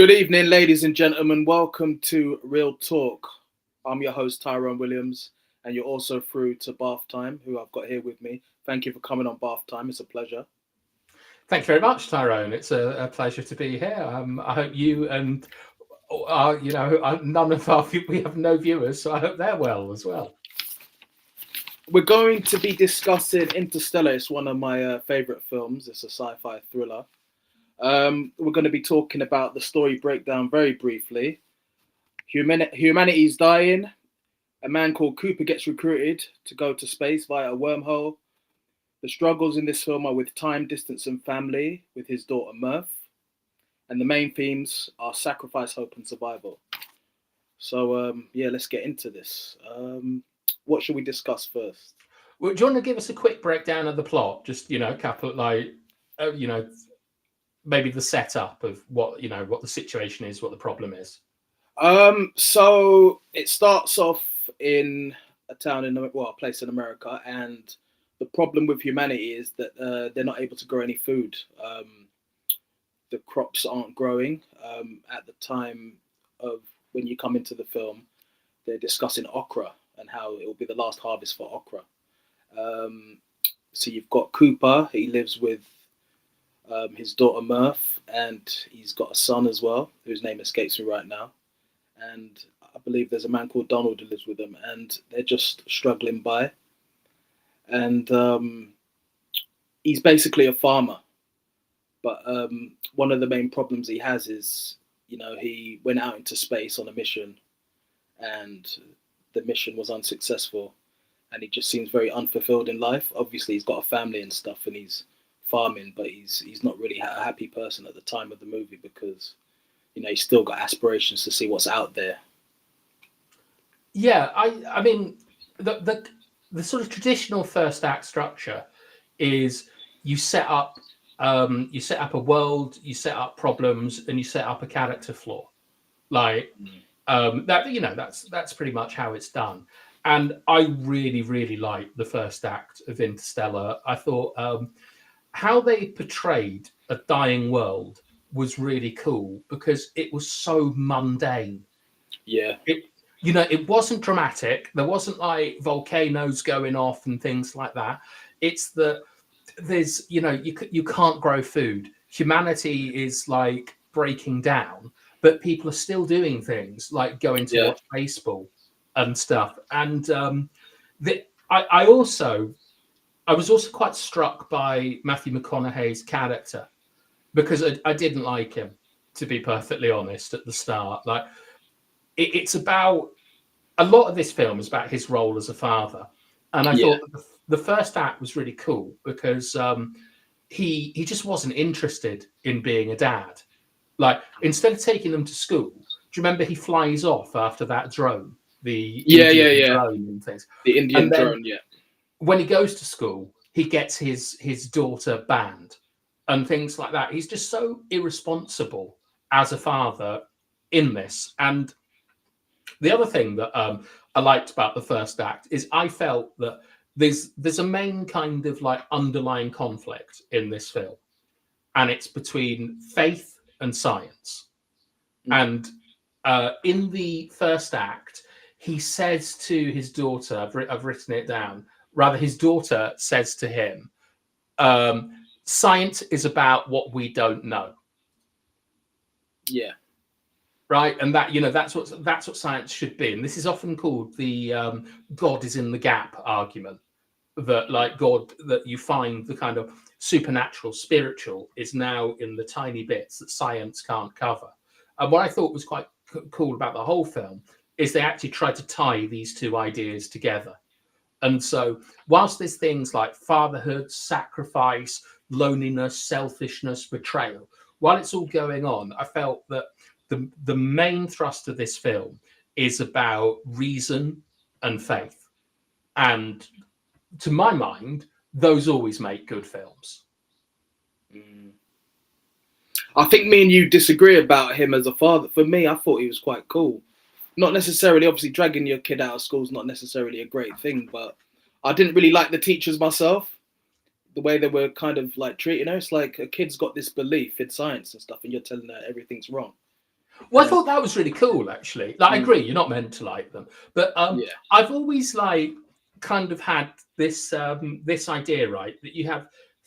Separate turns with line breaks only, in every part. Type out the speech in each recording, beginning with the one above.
Good evening, ladies and gentlemen. Welcome to Real Talk. I'm your host, Tyrone Williams, and you're also through to Bath Time, who I've got here with me. Thank you for coming on Bath Time. It's a pleasure.
Thank you very much, Tyrone. It's a pleasure to be here. I hope you and none of our we have no viewers, so I hope they're well as well.
We're going to be discussing Interstellar. It's one of my favourite films. It's a sci-fi thriller. We're going to be talking about the story breakdown very briefly. Humanity is dying. A man called Cooper gets recruited to go to space via a wormhole. The struggles in this film are with time, distance, and family with his daughter Murph. And the main themes are sacrifice, hope, and survival. So, let's get into this. What should we discuss first?
Well, do you want to give us a quick breakdown of the plot? Just, a couple maybe the setup of what the situation is, what the problem is.
So it starts off in a town a place in America, and the problem with humanity is that they're not able to grow any food. The crops aren't growing. At the time of when you come into the film, they're discussing okra and how it will be the last harvest for okra. So you've got Cooper. He lives with his daughter Murph, and he's got a son as well, whose name escapes me right now. And I believe there's a man called Donald who lives with them, and they're just struggling by. And he's basically a farmer. But one of the main problems he has is, he went out into space on a mission, and the mission was unsuccessful. And he just seems very unfulfilled in life. Obviously, he's got a family and stuff, and he's farming, but he's not really a happy person at the time of the movie because he's still got aspirations to see what's out there.
Yeah, I mean the sort of traditional first act structure is you set up a world, you set up problems, and you set up a character flaw. That's pretty much how it's done. And I really, really liked the first act of Interstellar. I thought how they portrayed a dying world was really cool because it was so mundane.
Yeah.
It wasn't dramatic. There wasn't like volcanoes going off and things like that. It's that there's, you can't grow food. Humanity is like breaking down, but people are still doing things like going to watch baseball and stuff. And I was also quite struck by Matthew McConaughey's character because I didn't like him, to be perfectly honest, at the start. Like, it's about a lot of this film is about his role as a father, and I thought the first act was really cool because he just wasn't interested in being a dad. Like, instead of taking them to school, do you remember he flies off after that drone? The Indian drone and things.
The Indian drone, yeah.
When he goes to school, he gets his daughter banned and things like that. He's just so irresponsible as a father in this. And the other thing that I liked about the first act is I felt that there's a main kind of like underlying conflict in this film, and it's between faith and science. And in the first act, he says to his daughter, I've written it down, rather his daughter says to him, science is about what we don't know.
Yeah.
Right. And that, that's what science should be. And this is often called the God is in the gap argument, that like God, that you find the kind of supernatural, spiritual is now in the tiny bits that science can't cover. And what I thought was quite cool about the whole film is they actually tried to tie these two ideas together. And so whilst there's things like fatherhood, sacrifice, loneliness, selfishness, betrayal, while it's all going on, I felt that the main thrust of this film is about reason and faith. And to my mind, those always make good films.
I think me and you disagree about him as a father. For me, I thought he was quite cool. Not necessarily, obviously, dragging your kid out of school is not necessarily a great thing, but I didn't really like the teachers myself. The way they were kind of like treating her. It's like a kid's got this belief in science and stuff, and you're telling her everything's wrong.
Well, I
And
thought that was really cool, actually. Like, I agree, you're not meant to like them, but
yeah,
I've always like kind of had this this idea, right, that you have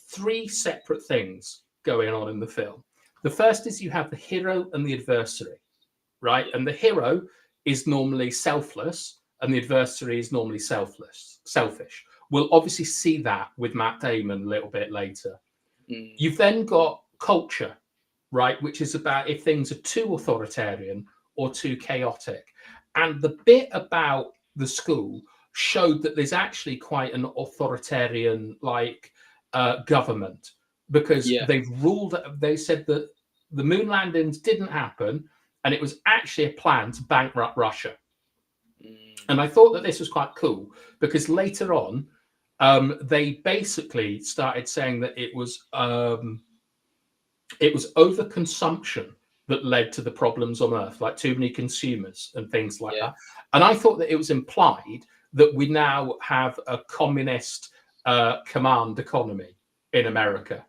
three separate things going on in the film. The first is you have the hero and the adversary, right,
yeah,
and the hero is normally selfless, and the adversary is normally selfish. We'll obviously see that with Matt Damon a little bit later.
mm,
You've then got culture, right, which is about if things are too authoritarian or too chaotic. And the bit about the school showed that there's actually quite an authoritarian government, because
yeah,
they said that the moon landings didn't happen and it was actually a plan to bankrupt Russia.
mm,
And I thought that this was quite cool because later on, they basically started saying that it was overconsumption that led to the problems on Earth, like too many consumers and things like
yeah,
that. And I thought that it was implied that we now have a communist command economy in America,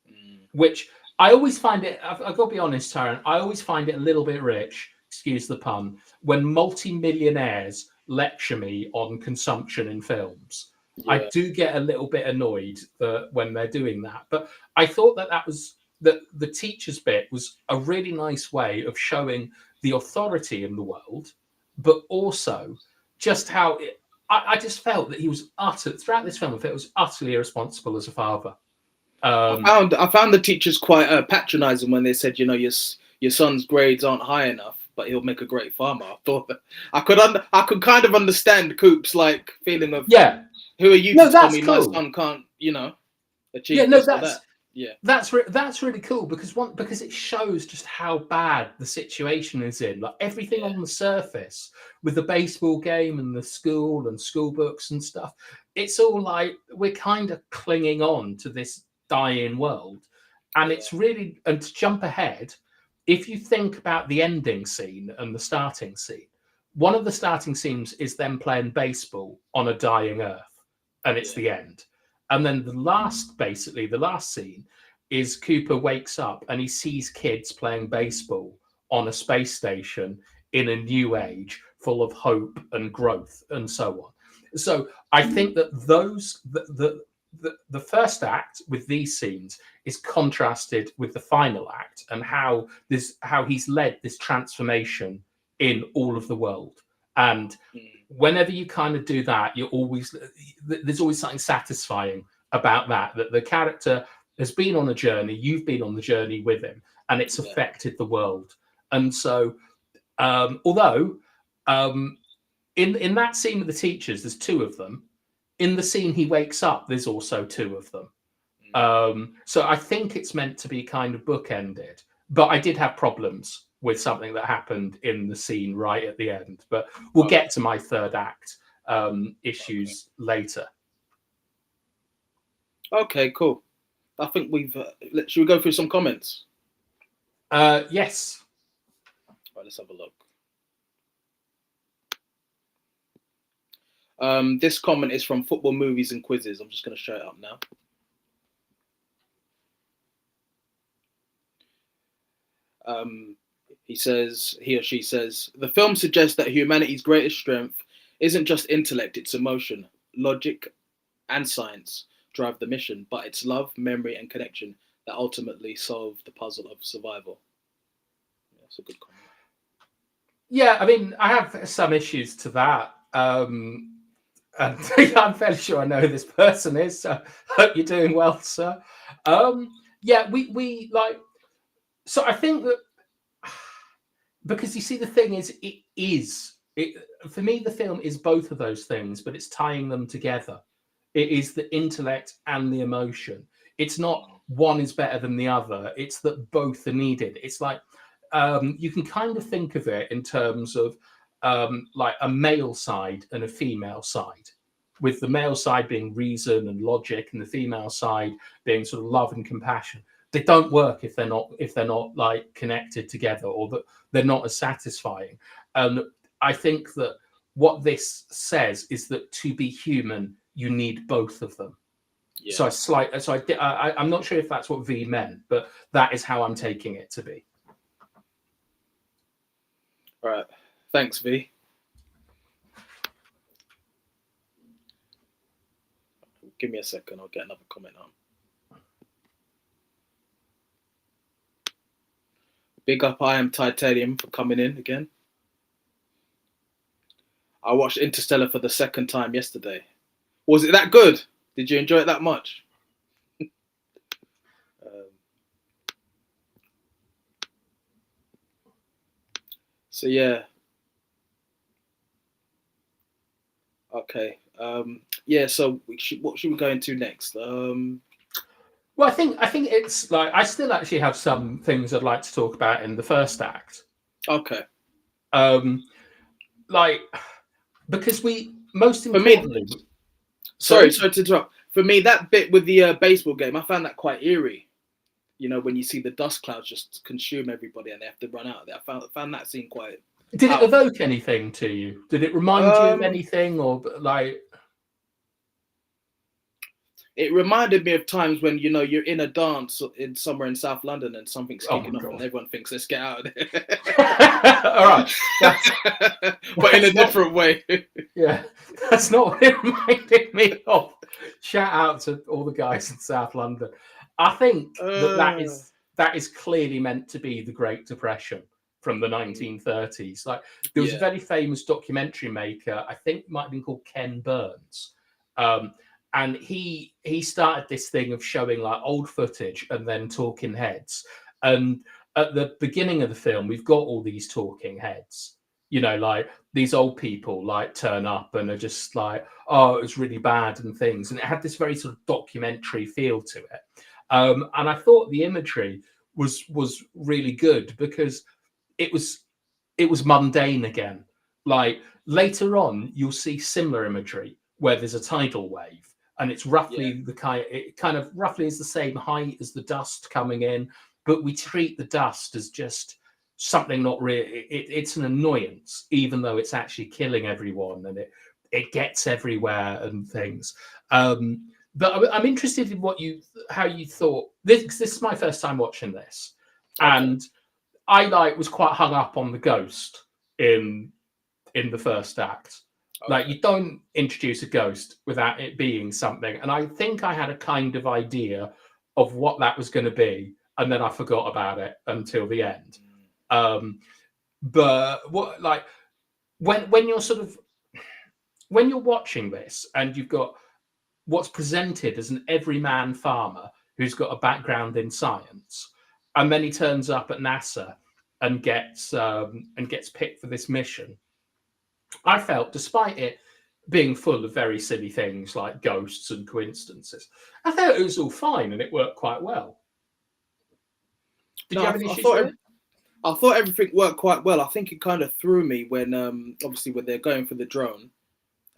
mm,
which I always find it, I've got to be honest, Tyron, I always find it a little bit rich, excuse the pun, when multi-millionaires lecture me on consumption in films. I
yeah,
do get a little bit annoyed when they're doing that. But I thought that was that the teacher's bit was a really nice way of showing the authority in the world, but also just how I just felt that he was throughout this film. I felt it was utterly irresponsible as a father. Um,
I found the teachers quite patronizing when they said, you know, your son's grades aren't high enough, but he'll make a great farmer. I thought that I could kind of understand Coop's like feeling of,
yeah,
who are you to
no,
tell
that's
me my
cool.
son can't, you know,
Yeah,
achieve
no,
this or that? Yeah,
that's really cool because it shows just how bad the situation is in. Like everything
yeah,
on the surface with the baseball game and the school and school books and stuff, it's all like we're kind of clinging on to this dying world. And
yeah,
it's really, and to jump ahead, if you think about the ending scene and the starting scene, one of the starting scenes is them playing baseball on a dying Earth, and it's
yeah,
the end. And then basically the last scene is Cooper wakes up and he sees kids playing baseball on a space station in a new age full of hope and growth and so on. So I think that the first act with these scenes is contrasted with the final act and how he's led this transformation in all of the world. And
mm,
whenever you kind of do that, there's always something satisfying about that the character has been on a journey, you've been on the journey with him, and it's
yeah,
affected the world. And so although in that scene with the teachers there's two of them, in the scene he wakes up there's also two of them.
mm,
So I think it's meant to be kind of bookended, but I did have problems with something that happened in the scene right at the end. But we'll
okay,
get to my third act
okay,
issues later.
okay, cool. I think should we go through some comments?
Yes.
Right, let's have a look. This comment is from Football Movies and Quizzes. I'm just going to show it up now. He or she says, the film suggests that humanity's greatest strength isn't just intellect, it's emotion, logic, and science drive the mission, but it's love, memory, and connection that ultimately solve the puzzle of survival. Yeah, that's a good comment.
Yeah, I mean, I have some issues to that. And I'm fairly sure I know who this person is. So hope you're doing well, sir. Yeah, we like. So I think that because you see, the thing is, for me, the film is both of those things, but it's tying them together. It is the intellect and the emotion. It's not one is better than the other. It's that both are needed. It's like you can kind of think of it in terms of like a male side and a female side, with the male side being reason and logic, and the female side being sort of love and compassion. They don't work if they're not like connected together, or that they're not as satisfying. And I think that what this says is that to be human, you need both of them.
Yeah.
So I'm not sure if that's what V meant, but that is how I'm taking it to be.
All right. Thanks, V. Give me a second. I'll get another comment on. Big up, I am Titanium for coming in again. I watched Interstellar for the second time yesterday. Was it that good? Did you enjoy it that much? So yeah. Okay. Yeah. So what should we go into next?
Well, I think it's like I still actually have some things I'd like to talk about in the first act.
Okay.
Like because we most
For me,
importantly.
sorry to interrupt. For me, that bit with the baseball game, I found that quite eerie. You know, when you see the dust clouds just consume everybody and they have to run out of there. I found that scene quite.
Did it evoke anything to you? Did it remind you of anything, or like?
It reminded me of times when you're in a dance in somewhere in South London and something's kicking off and everyone thinks let's get out of there.
All right,
but in a different way.
Yeah, that's not what it reminded me of. Shout out to all the guys in South London. I think that is clearly meant to be the Great Depression from the 1930s. Like there was a very famous documentary maker, I think it might have been called Ken Burns. And he started this thing of showing like old footage and then talking heads. And at the beginning of the film, we've got all these talking heads. You know, like these old people like turn up and are just like, oh, it was really bad and things. And it had this very sort of documentary feel to it. And I thought the imagery was really good because it was mundane again. Like later on, you'll see similar imagery where there's a tidal wave. And it's roughly it kind of roughly is the same height as the dust coming in, but we treat the dust as just something not really. It's an annoyance, even though it's actually killing everyone, and it gets everywhere and things. But I'm interested in how you thought this. This is my first time watching this, and I was quite hung up on the ghost in the first act. Like you don't introduce a ghost without it being something. And I think I had a kind of idea of what that was going to be. And then I forgot about it until the end. But what, like when you're when you're watching this and you've got what's presented as an everyman farmer who's got a background in science, and then he turns up at NASA and gets picked for this mission. I felt, despite it being full of very silly things like ghosts and coincidences, I thought it was all fine and it worked quite well. Did you have any issues with it?
I thought everything worked quite well. I think it kind of threw me when, obviously, when they're going for the drone,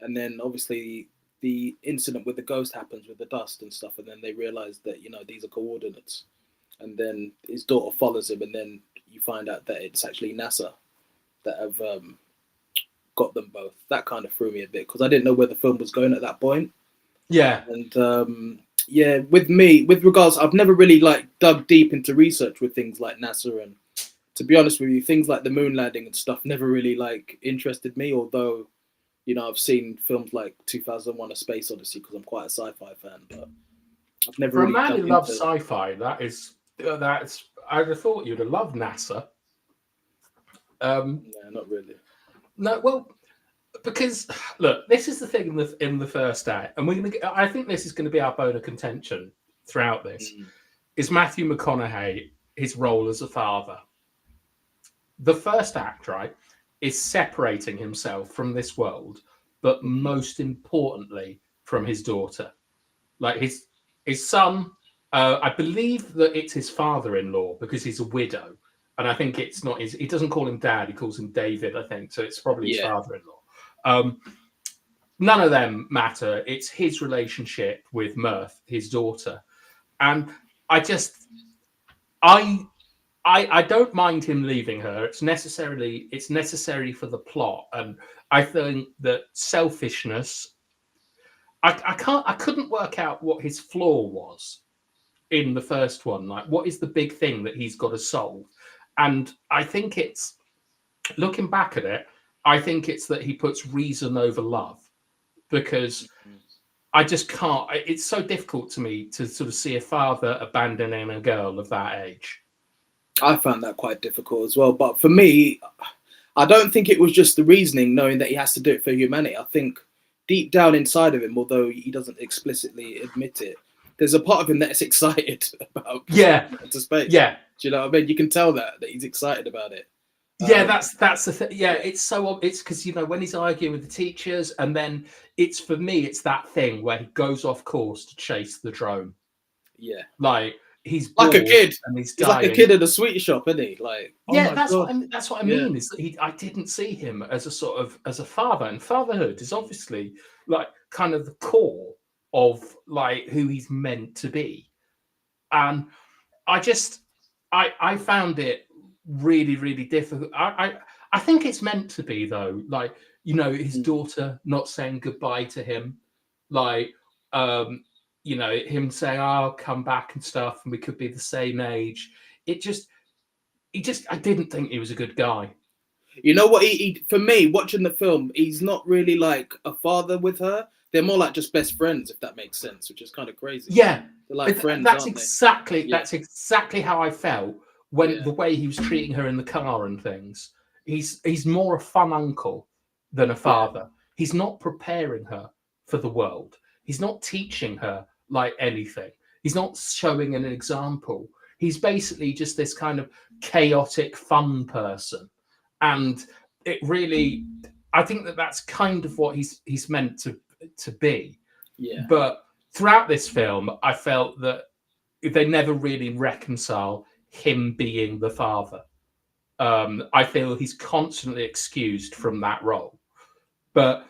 and then obviously the incident with the ghost happens with the dust and stuff, and then they realize that these are coordinates, and then his daughter follows him, and then you find out that it's actually NASA that have got them both. That kind of threw me a bit because I didn't know where the film was going at that point.
Yeah.
And with regards, I've never really dug deep into research with things like NASA, and to be honest with you, things like the moon landing and stuff never really interested me. Although, I've seen films like 2001: A Space Odyssey because I'm quite a sci-fi fan, but I've never.
For a man who loves sci-fi, that's I'd have thought you'd have loved NASA.
No, not really.
No, well, because look, this is the thing in the first act, and I think this is going to be our bone of contention throughout this. Is Matthew McConaughey, his role as a father? The first act, right, is separating himself from this world, but most importantly from his daughter, like his son. I believe that it's his father-in-law because he's a widow. And I think it's not he doesn't call him dad, he calls him David, I think. So it's probably his father-in-law. None of them matter. It's his relationship with Mirth, his daughter. And I don't mind him leaving her. It's necessary for the plot. And I think that selfishness, I couldn't work out what his flaw was in the first one. Like, what is the big thing that he's got to solve? And I think it's looking back at it, I think it's that he puts reason over love, because I just can't. It's so difficult to me to sort of see a father abandoning a girl of that age.
I found that quite difficult as well. But for me, I don't think it was just the reasoning, knowing that he has to do it for humanity. I think deep down inside of him, although he doesn't explicitly admit it, there's a part of him that's excited about
Yeah,
to space.
yeah,
Do you know what I mean? You can tell that he's excited about it.
yeah. That's the thing. Yeah,
Yeah,
it's so it's because when he's arguing with the teachers, and then it's for me, it's that thing where he goes off course to chase the drone.
yeah.
Like he's
Like a
bored
kid.
and he's
He's like a
dying.
kid at a sweet shop, isn't he? Like, oh
Yeah,
my god.
that's what I
Yeah,
mean. Is that I didn't see him as a sort of as a father, and fatherhood is obviously like kind of the core of like who he's meant to be. And I just I found it really really difficult. I think it's meant to be though. Like his
mm,
daughter not saying goodbye to him, like um him saying, "Oh, I'll come back" and stuff, and we could be the same age. It just I didn't think he was a good guy.
you know what? He for me, watching the film, he's not really like a father with her. They're more like just best friends, if that makes sense, which is kind of crazy.
Yeah,
They're like friends,
that's
aren't they?
exactly
Yeah,
how I felt when
yeah,
the way he was treating her in the car and things. He's more a fun uncle than a
yeah,
father. He's not preparing her for the world. He's not teaching her like anything. He's not showing an example. He's basically just this kind of chaotic fun person, and it really, I think that's kind of what he's meant to be.
yeah,
But throughout this film, I felt that they never really reconcile him being the father. I feel he's constantly excused from that role. But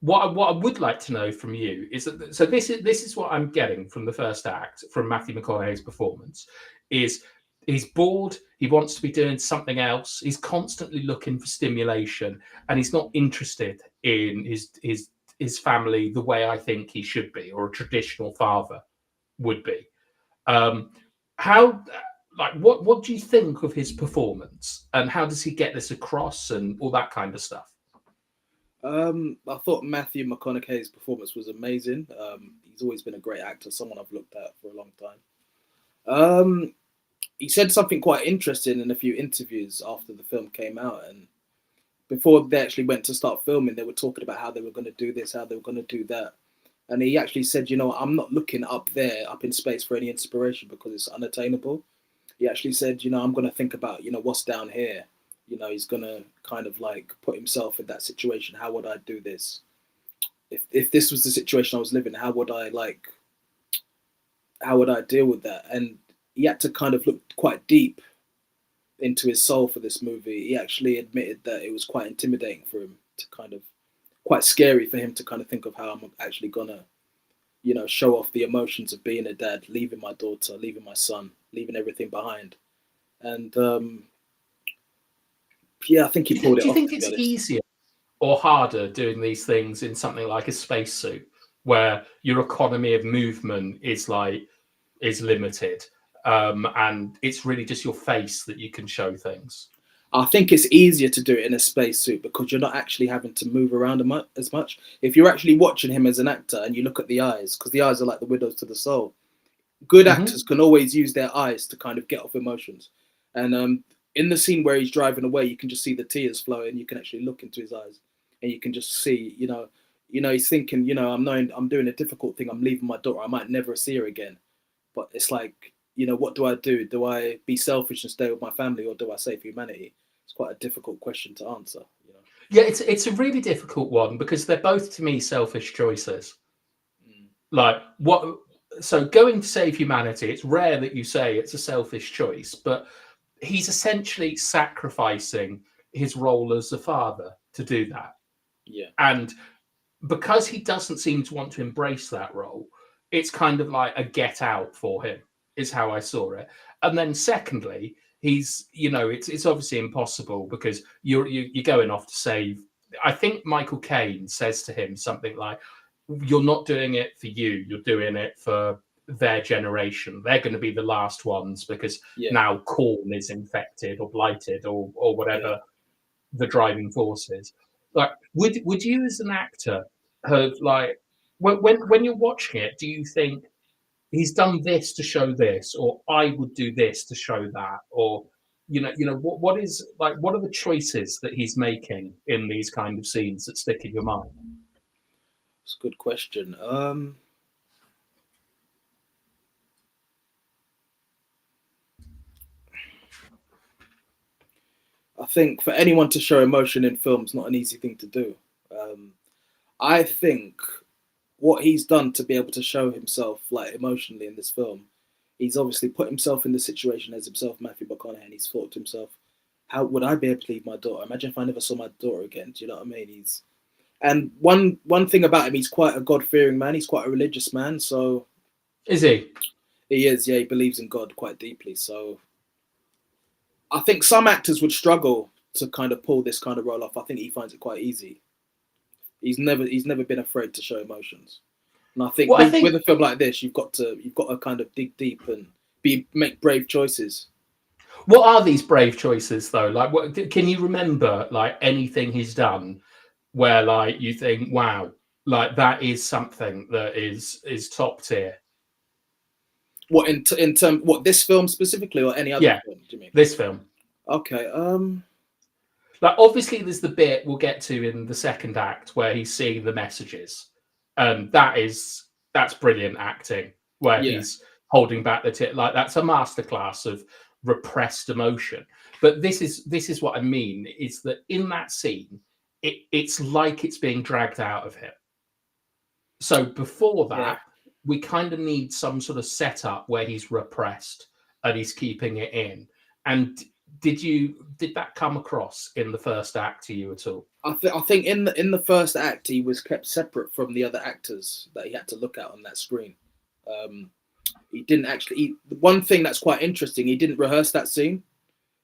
what I would like to know from you is that, so this is what I'm getting from the first act from Matthew McConaughey's performance is he's bored, he wants to be doing something else, he's constantly looking for stimulation, and he's not interested in his family the way I think he should be, or a traditional father would be. Um, how like what do you think of his performance, and how does he get this across, and all that kind of stuff?
I thought Matthew McConaughey's performance was amazing. He's always been a great actor, someone I've looked at for a long time. He said something quite interesting in a few interviews after the film came out, and before they actually went to start filming, they were talking about how they were going to do this, how they were going to do that. And he actually said, I'm not looking up there, up in space for any inspiration because it's unattainable. He actually said, I'm going to think about, what's down here. He's going to kind of like put himself in that situation. How would I do this? If this was the situation I was living, how would I deal with that? And he had to kind of look quite deep into his soul for this movie. He actually admitted that it was quite intimidating for him to kind of, quite scary for him to kind of think of how I'm actually gonna, show off the emotions of being a dad, leaving my daughter, leaving my son, leaving everything behind. And yeah, I think he pulled it
Do you
off,
think
to be
it's
honest.
easier or harder doing these things in something like a spacesuit, where your economy of movement is limited, and it's really just your face that you can show things?
I think it's easier to do it in a spacesuit because you're not actually having to move around as much. If you're actually watching him as an actor and you look at the eyes, because the eyes are like the windows to the soul, good
Hmm.
actors can always use their eyes to kind of get off emotions. And in the scene where he's driving away, you can just see the tears flowing. You can actually look into his eyes, and you can just see, he's thinking, I'm knowing I'm doing a difficult thing. I'm leaving my daughter. I might never see her again. But it's like, what do I do? Do I be selfish and stay with my family, or do I save humanity? It's quite a difficult question to answer.
Yeah, it's a really difficult one because they're both to me selfish choices.
Mm.
Like what? So going to save humanity, it's rare that you say it's a selfish choice, but he's essentially sacrificing his role as a father to do that.
Yeah,
And because he doesn't seem to want to embrace that role, it's kind of like a get out for him, is how I saw it. And then secondly, it's obviously impossible because you're going off to save. I think Michael Caine says to him something like, "You're not doing it for you. You're doing it for their generation. They're going to be the last ones because
yeah,
now corn is infected or blighted or
yeah.
whatever." the driving forces. Like, would you as an actor have like when you're watching it, do you think he's done this to show this, or I would do this to show that, or what is like what are the choices that he's making in these kind of scenes that stick in your mind?
It's a good question. I think for anyone to show emotion in film is not an easy thing to do. Um, I think what he's done to be able to show himself like emotionally in this film, he's obviously put himself in the situation as himself, Matthew McConaughey, and he's thought to himself, how would I be able to leave my daughter? Imagine if I never saw my daughter again. Do you know what I mean? And one thing about him, he's quite a God fearing man. He's quite a religious man. So
Is he?
he is, yeah. He believes in God quite deeply. So I think some actors would struggle to kind of pull this kind of role off. I think he finds it quite easy. He's never been afraid to show emotions. And I think
Well, I
with
think.
a film like this, you've got to kind of dig deep and make brave choices.
What are these brave choices though? Like, what can you remember? Like anything he's done where like you think, wow, like that is something that is top tier.
What in term what this film specifically or any other
Yeah,
film? Do you mean?
this film.
Okay.
Like obviously there's the bit we'll get to in the second act where he's seeing the messages. And that's brilliant acting where
Yeah.
he's holding back the tip. Like that's a masterclass of repressed emotion. But this is what I mean is that in that scene, it's like it's being dragged out of him. So before
Yeah.
that, we kind of need some sort of setup where he's repressed and he's keeping it in. And did that come across in the first act to you at all?
I think in the first act he was kept separate from the other actors that he had to look at on that screen. Um, he didn't actually. One thing that's quite interesting, he didn't rehearse that scene.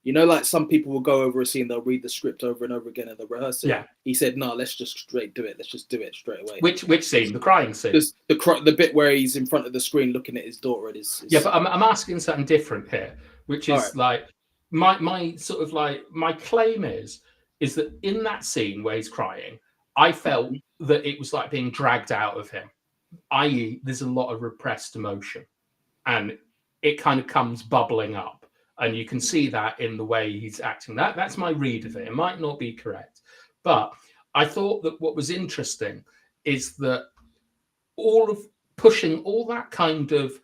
You know, like some people will go over a scene, they'll read the script over and over again and they'll rehearse it.
Yeah.
He said, "No, let's just straight do it. Let's just do it straight away."
Which scene? The crying scene.
Just the bit where he's in front of the screen looking at his daughter and his
Yeah, but I'm asking something different here, which
all
is
right.
like my sort of like my claim is that in that scene where he's crying, I felt that it was like being dragged out of him, i.e., there's a lot of repressed emotion, and it kind of comes bubbling up, and you can see that in the way he's acting. That's my read of it. It might not be correct, but I thought that what was interesting is that all of pushing all that kind of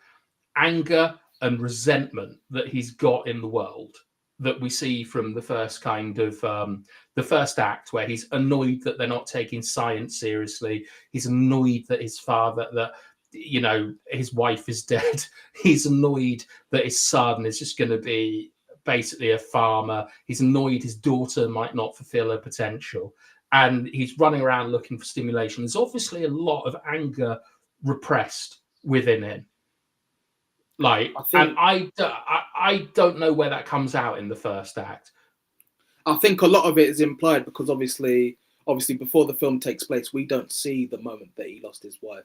anger and resentment that he's got in the world that we see from the first kind of the first act where he's annoyed that they're not taking science seriously. He's annoyed that his father, that his wife is dead. He's annoyed that his son is just going to be basically a farmer. He's annoyed his daughter might not fulfill her potential, and he's running around looking for stimulation. There's obviously a lot of anger repressed within him. Like,
I
and
think
I don't know where that comes out in the first act.
I think a lot of it is implied because obviously before the film takes place, we don't see the moment that he lost his wife.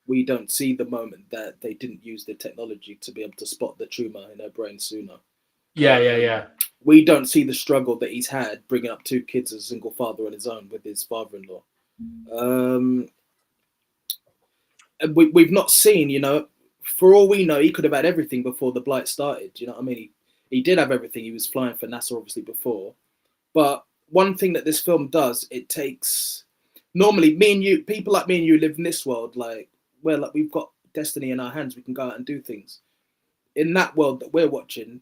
We don't see the moment that they didn't use the technology to be able to spot the tumor in her brain sooner.
Yeah.
We don't see the struggle that he's had bringing up two kids as a single father on his own with his father-in-law. And we've not seen, for all we know, he could have had everything before the blight started. You know what I mean? He did have everything. He was flying for NASA obviously before. But one thing that this film does, it takes normally me and you, people like me and you live in this world, like where like we've got destiny in our hands, we can go out and do things. In that world that we're watching,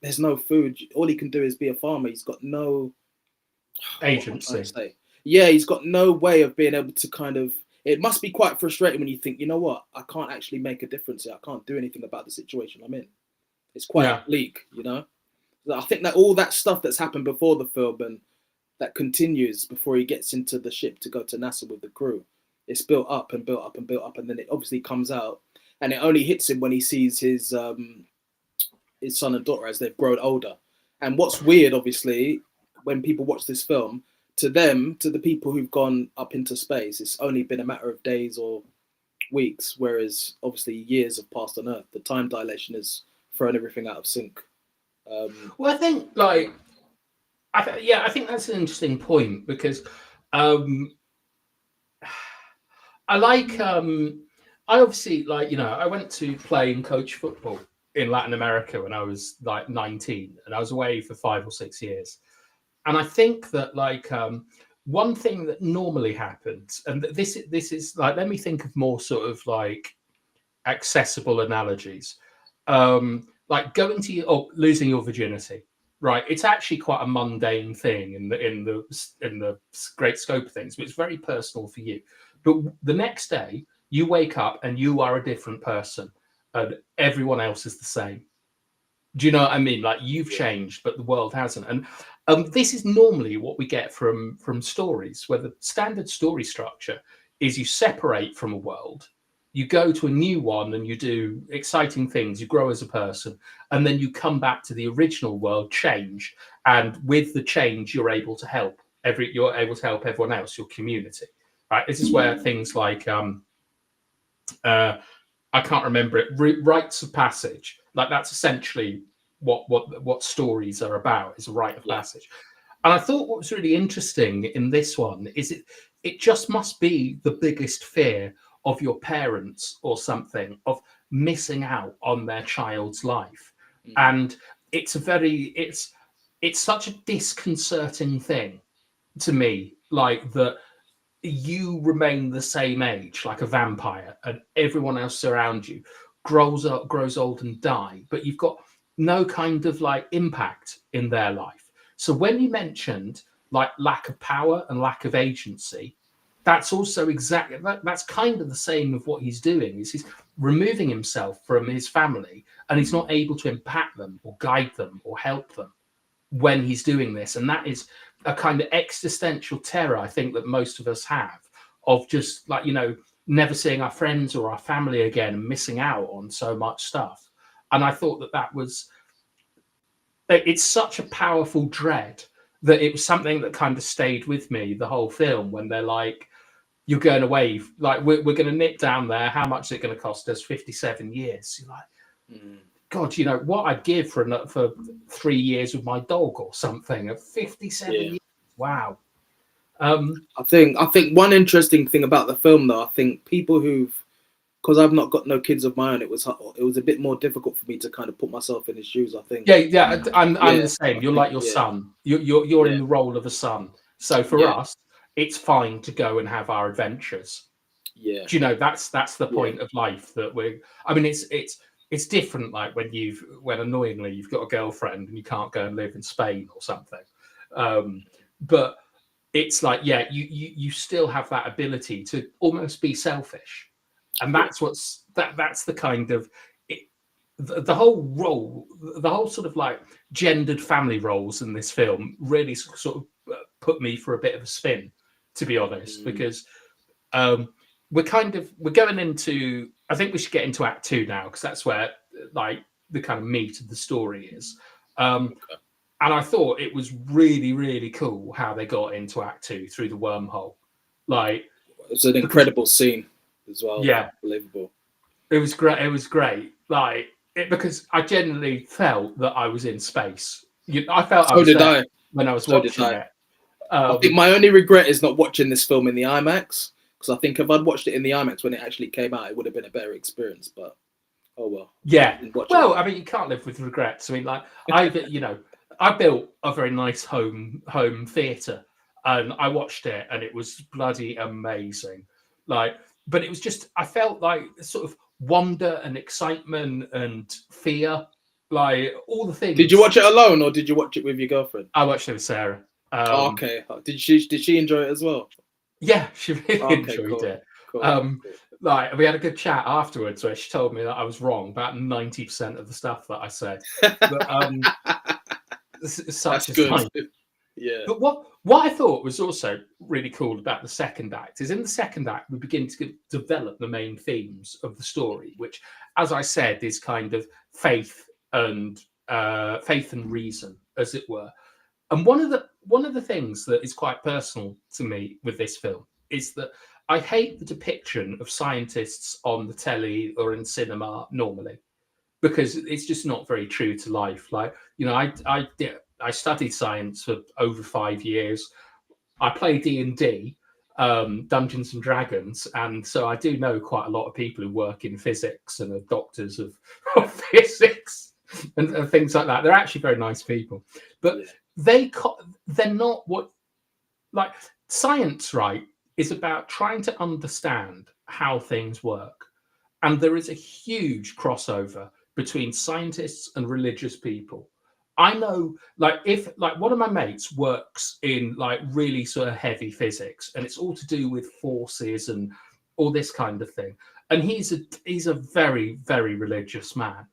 there's no food. All he can do is be a farmer. He's got no
Agency.
Yeah, he's got no way of being able to kind of. It must be quite frustrating when you think, you know what, I can't actually make a difference here. I can't do anything about the situation I'm in. It's quite bleak, I think that all that stuff that's happened before the film and that continues before he gets into the ship to go to NASA with the crew, it's built up and built up and built up, and then it obviously comes out, and it only hits him when he sees his son and daughter as they've grown older. And what's weird, obviously, when people watch this film, to the people who've gone up into space, it's only been a matter of days or weeks, whereas obviously years have passed on Earth. The time dilation has thrown everything out of sync.
Well, I think like I think that's an interesting point because um, I like I obviously like I went to play and coach football in Latin America when I was like 19, and I was away for 5 or 6 years. And I think that one thing that normally happens, and this is like, let me think of more sort of like accessible analogies, like going to your, or losing your virginity. Right, it's actually quite a mundane thing in the great scope of things, but it's very personal for you. But the next day, you wake up and you are a different person, and everyone else is the same. Do you know what I mean? Like, you've
Yeah.
changed, but the world hasn't. And this is normally what we get from stories, where the standard story structure is you separate from a world, you go to a new one, and you do exciting things, you grow as a person, and then you come back to the original world, change, and with the change, you're able to help everyone else, your community. Right? This is where things like uh, I can't remember it. Rites of passage. Like, that's essentially what stories are about, is a rite of
Yeah.
passage. And I thought what was really interesting in this one is it just must be the biggest fear of your parents or something, of missing out on their child's life.
Mm.
And it's such a disconcerting thing to me, like that you remain the same age, like a vampire, and everyone else around you grows up, grows old, and die, but you've got no kind of like impact in their life. So when you mentioned like lack of power and lack of agency, that's also exactly that's kind of the same of what he's doing. Is he's removing himself from his family, and he's not able to impact them or guide them or help them when he's doing this. And that is a kind of existential terror, I think, that most of us have, of just like, never seeing our friends or our family again and missing out on so much stuff. And I thought it's such a powerful dread that it was something that kind of stayed with me the whole film, when they're like, you're going away, like, we're going to nip down there. How much is it going to cost us? 57 years. You're like,
Mm.
God, what I'd give for 3 years with my dog or something at 57
Yeah.
years. Wow.
I think one interesting thing about the film, though, I think people who've, because I've not got no kids of my own, it was a bit more difficult for me to kind of put myself in his shoes. I think.
Yeah. I'm
Yeah.
the same.
I
You're
think.
like your
Yeah.
son. You're in
Yeah.
the role of a son. So for
Yeah.
us, it's fine to go and have our adventures.
Yeah.
Do you know, that's the
Yeah.
point of life that we're. I mean, it's different. Like when annoyingly you've got a girlfriend and you can't go and live in Spain or something. But it's like, yeah, you still have that ability to almost be selfish, and
Yeah.
that's the kind of the whole role, the whole sort of like gendered family roles in this film really sort of put me for a bit of a spin, to be honest,
Mm.
because um, we're going into. I think we should get into Act Two now, because that's where like the kind of meat of the story is. Um,
Okay.
and I thought it was really, really cool how they got into Act Two through the wormhole. Like,
It's an
because
incredible scene as well.
yeah,
Unbelievable.
it was great. It was great. Like, because I genuinely felt that I was in space. I felt I
So
was
did
there
I.
when I was
So did
watching
I.
it.
I think
Um,
my only regret is not watching this film in the IMAX, because I think if I'd watched it in the IMAX when it actually came out, it would have been a better experience. But oh well,
yeah.
didn't watch it.
Well, I mean, you can't live with regrets. I mean, like, I built a very nice home theater, and I watched it, and it was bloody amazing. Like, but it was just, I felt like sort of wonder and excitement and fear, like all the
Did you
things.
watch it alone or did you watch it with your girlfriend?
I watched it with Sarah.
Oh, okay. Did she enjoy it as well?
Yeah, she really
Okay,
enjoyed
cool,
it.
cool,
Um,
cool.
like, we had a good chat afterwards where she told me that I was wrong about 90% of the stuff that I said. But
That's
such is
good.
life.
Yeah,
But what I thought was also really cool about the second act is, in the second act we begin to develop the main themes of the story, which, as I said, is kind of and faith and reason, as it were. And one of the things that is quite personal to me with this film is that I hate the depiction of scientists on the telly or in cinema normally, because it's just not very true to life. Like, I studied science for over 5 years. I play D&D, Dungeons and Dragons, and so I do know quite a lot of people who work in physics and are doctors of physics and things like that. They're actually very nice people, but they're not what, like, science, right, is about trying to understand how things work, and there is a huge crossover between scientists and religious people. I know, like, if like one of my mates works in like really sort of heavy physics, and it's all to do with forces and all this kind of thing, and he's a very, very religious man,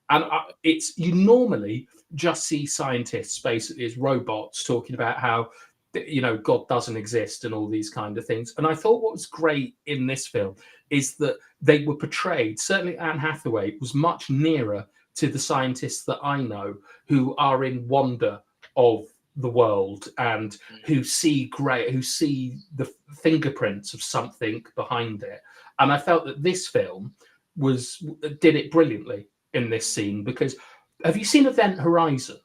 and it's, you normally just see scientists basically as robots talking about how, you know, God doesn't exist and all these kind of things. And I thought what was great in this film is that they were portrayed, certainly Anne Hathaway was much nearer to the scientists that I know who are in wonder of the world and who see the fingerprints of something behind it. And I felt that this film did it brilliantly in this scene, because have you seen Event Horizon?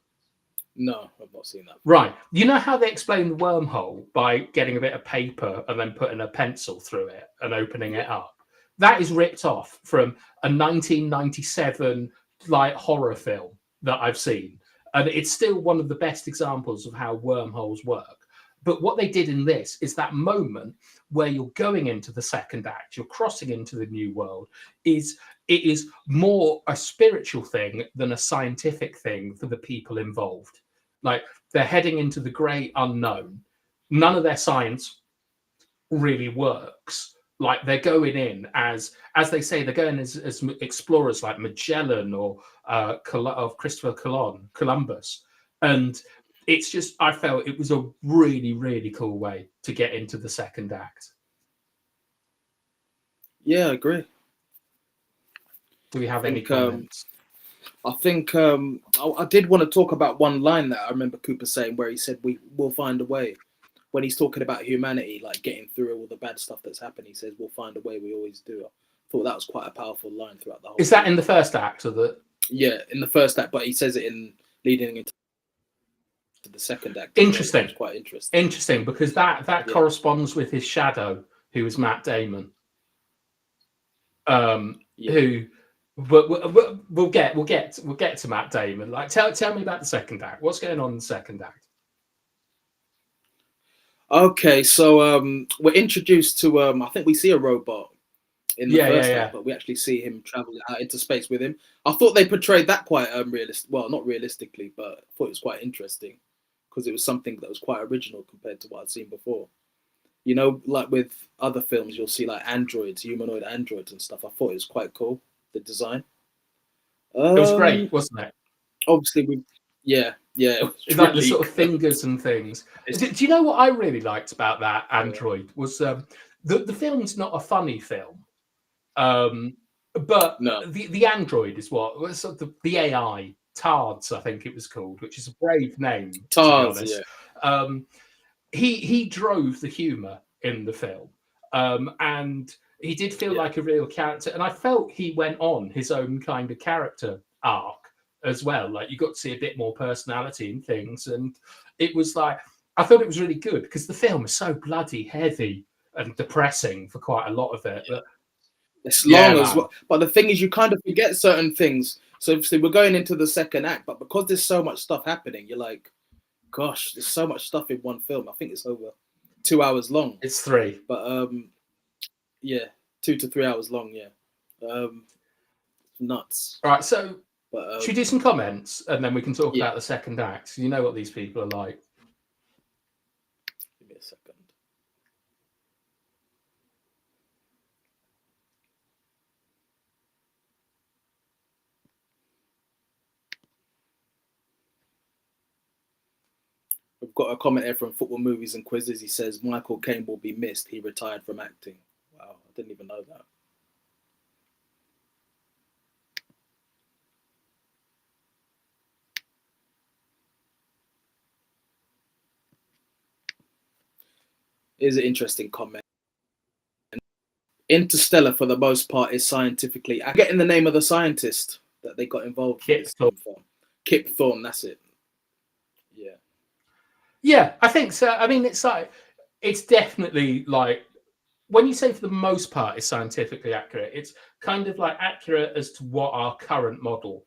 No, I've not seen that.
Right. You know how they explain the wormhole by getting a bit of paper and then putting a pencil through it and opening it up? That is ripped off from a 1997 like horror film that I've seen. And it's still one of the best examples of how wormholes work. But what they did in this is that moment where you're going into the second act, you're crossing into the new world, it is more a spiritual thing than a scientific thing for the people involved. Like, they're heading into the great unknown. None of their science really works. Like, they're going in as they say, they're going as explorers like Magellan or of Christopher Columbus. And it's just, I felt it was a really, really cool way to get into the second act.
Yeah, I agree.
Do we have any comments?
I think I did want to talk about one line that I remember Cooper saying, where he said, "We will find a way." When he's talking about humanity, like getting through all the bad stuff that's happened, he says, "We'll find a way. We always do." I thought that was quite a powerful line throughout the whole.
Is that in the first act or the?
Yeah, in the first act, but he says it in leading into the second act.
Interesting.
It's quite interesting.
Interesting, because that corresponds with his shadow, who was Matt Damon. Who. But we'll get to Matt Damon. Like, tell me about the second act. What's going on in the second act?
Okay, so we're introduced to I think we see a robot in the first act, but we actually see him travel out into space with him. I thought they portrayed that quite realistic. Well, not realistically, but I thought it was quite interesting because it was something that was quite original compared to what I'd seen before. You know, like with other films, you'll see like androids, humanoid androids and stuff. I thought it was quite cool, the design.
It was great, wasn't it?
Obviously, it was
it's really like the sort of fingers and things. Do you know what I really liked about that android was the film's not a funny film, but the android is what sort of the AI TARDS, I think it was called, which is a brave name. TARDS, to be honest. He drove the humour in the film, and he did feel like a real character, and I felt he went on his own kind of character arc as well. Like, you got to see a bit more personality in things, and it was like, I thought it was really good because the film is so bloody heavy and depressing for quite a lot of it. But
it's long as well. But the thing is, you kind of forget certain things. So obviously we're going into the second act, but because there's so much stuff happening, you're like, gosh, there's so much stuff in one film. I think it's over 2 hours long.
It's 3.
But 2 to 3 hours long, nuts.
All right, so should we do some comments and then we can talk about the second act? You know what these people are like.
Give me a second. We've got a comment here from Football Movies and Quizzes. He says, Michael Caine will be missed. He retired from acting. Wow, I didn't even know that. Here's an interesting comment. Interstellar, for the most part, is scientifically... I'm getting the name of the scientist that they got involved
with.
Kip Thorne, that's it. Yeah.
Yeah, I think so. I mean, it's like it's definitely like when you say for the most part it's scientifically accurate, it's kind of like accurate as to what our current model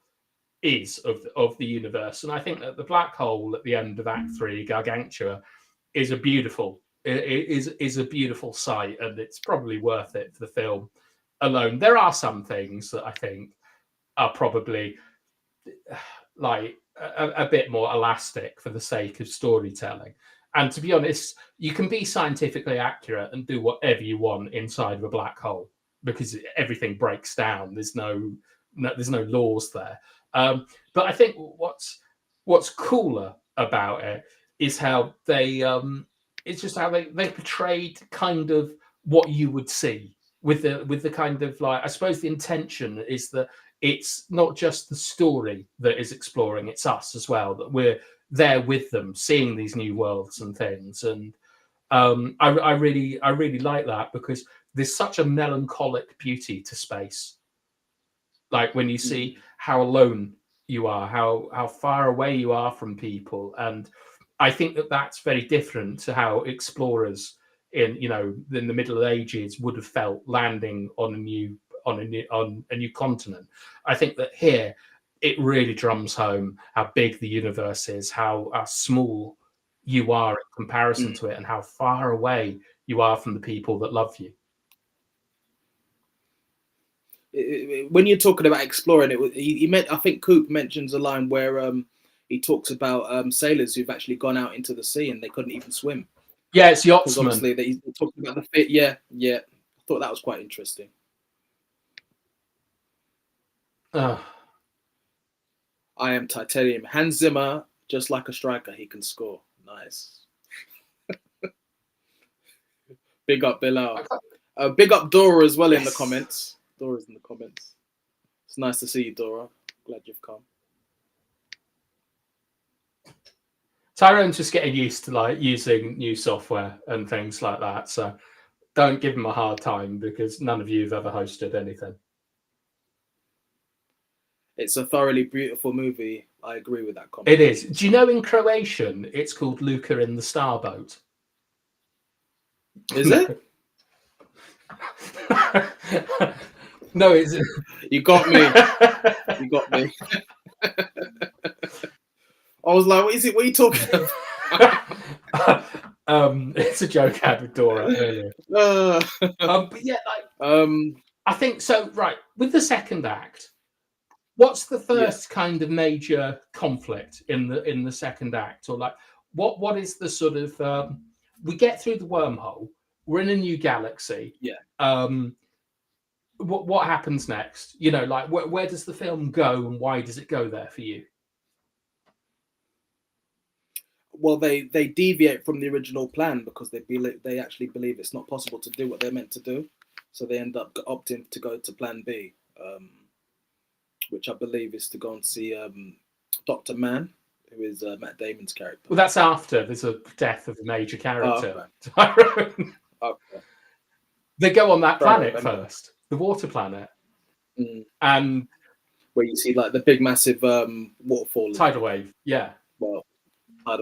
is of the universe. And I think that the black hole at the end of Act Three, Gargantua, is a beautiful is a beautiful sight, and it's probably worth it for the film alone. There are some things that I think are probably like a bit more elastic for the sake of storytelling. And to be honest, you can be scientifically accurate and do whatever you want inside of a black hole because everything breaks down. There's no laws there. But I think what's cooler about it is how they it's just how they portrayed kind of what you would see with the kind of like I suppose the intention is that it's not just the story that is exploring, it's us as well, that we're there with them, seeing these new worlds and things. And I really like that because there's such a melancholic beauty to space. Like when you see how alone you are, how far away you are from people. And I think that that's very different to how explorers in in the Middle Ages would have felt landing on a new continent. I think that here it really drums home how big the universe is, how small you are in comparison to it, and how far away you are from the people that love you.
When you're talking about exploring it, he meant, I think Coop mentions a line where he talks about sailors who've actually gone out into the sea and they couldn't even swim.
Yeah, it's
Because
yachtsmen.
obviously he's talking about the fit. Yeah. I thought that was quite interesting. I am titanium. Hans Zimmer, just like a striker, he can score. Nice. Big up Bilal. Big up Dora as well in the comments. Dora's in the comments. It's nice to see you, Dora. Glad you've come.
Tyrone's just getting used to like using new software and things like that. So don't give him a hard time because none of you have ever hosted anything.
It's a thoroughly beautiful movie. I agree with that comment.
It is. Do you know in Croatian it's called Luca in the Starboat?
Is it?
No, it's.
You got me. You got me. I was like, what is it? What are you talking about?
It's a joke I had with Dora earlier. But yeah, like, I think so. Right, with the second act, what's the first kind of major conflict in the second act, or like what is the sort of we get through the wormhole, we're in a new galaxy. What happens next? You know, like where does the film go and why does it go there for you?
Well, they deviate from the original plan because they actually believe it's not possible to do what they're meant to do, so they end up opting to go to Plan B, which I believe is to go and see Dr. Mann, who is Matt Damon's character.
Well, that's after there's a death of a major character.
Okay.
They go on that planet first, the water planet, and
where you see like the big massive waterfall,
tidal wave. Yeah.
Well.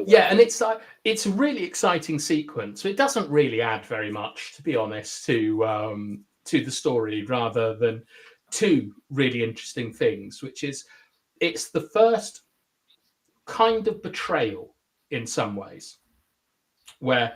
Yeah, and it's like it's a really exciting sequence. It doesn't really add very much, to be honest, to the story, rather than two really interesting things, which is it's the first kind of betrayal in some ways, where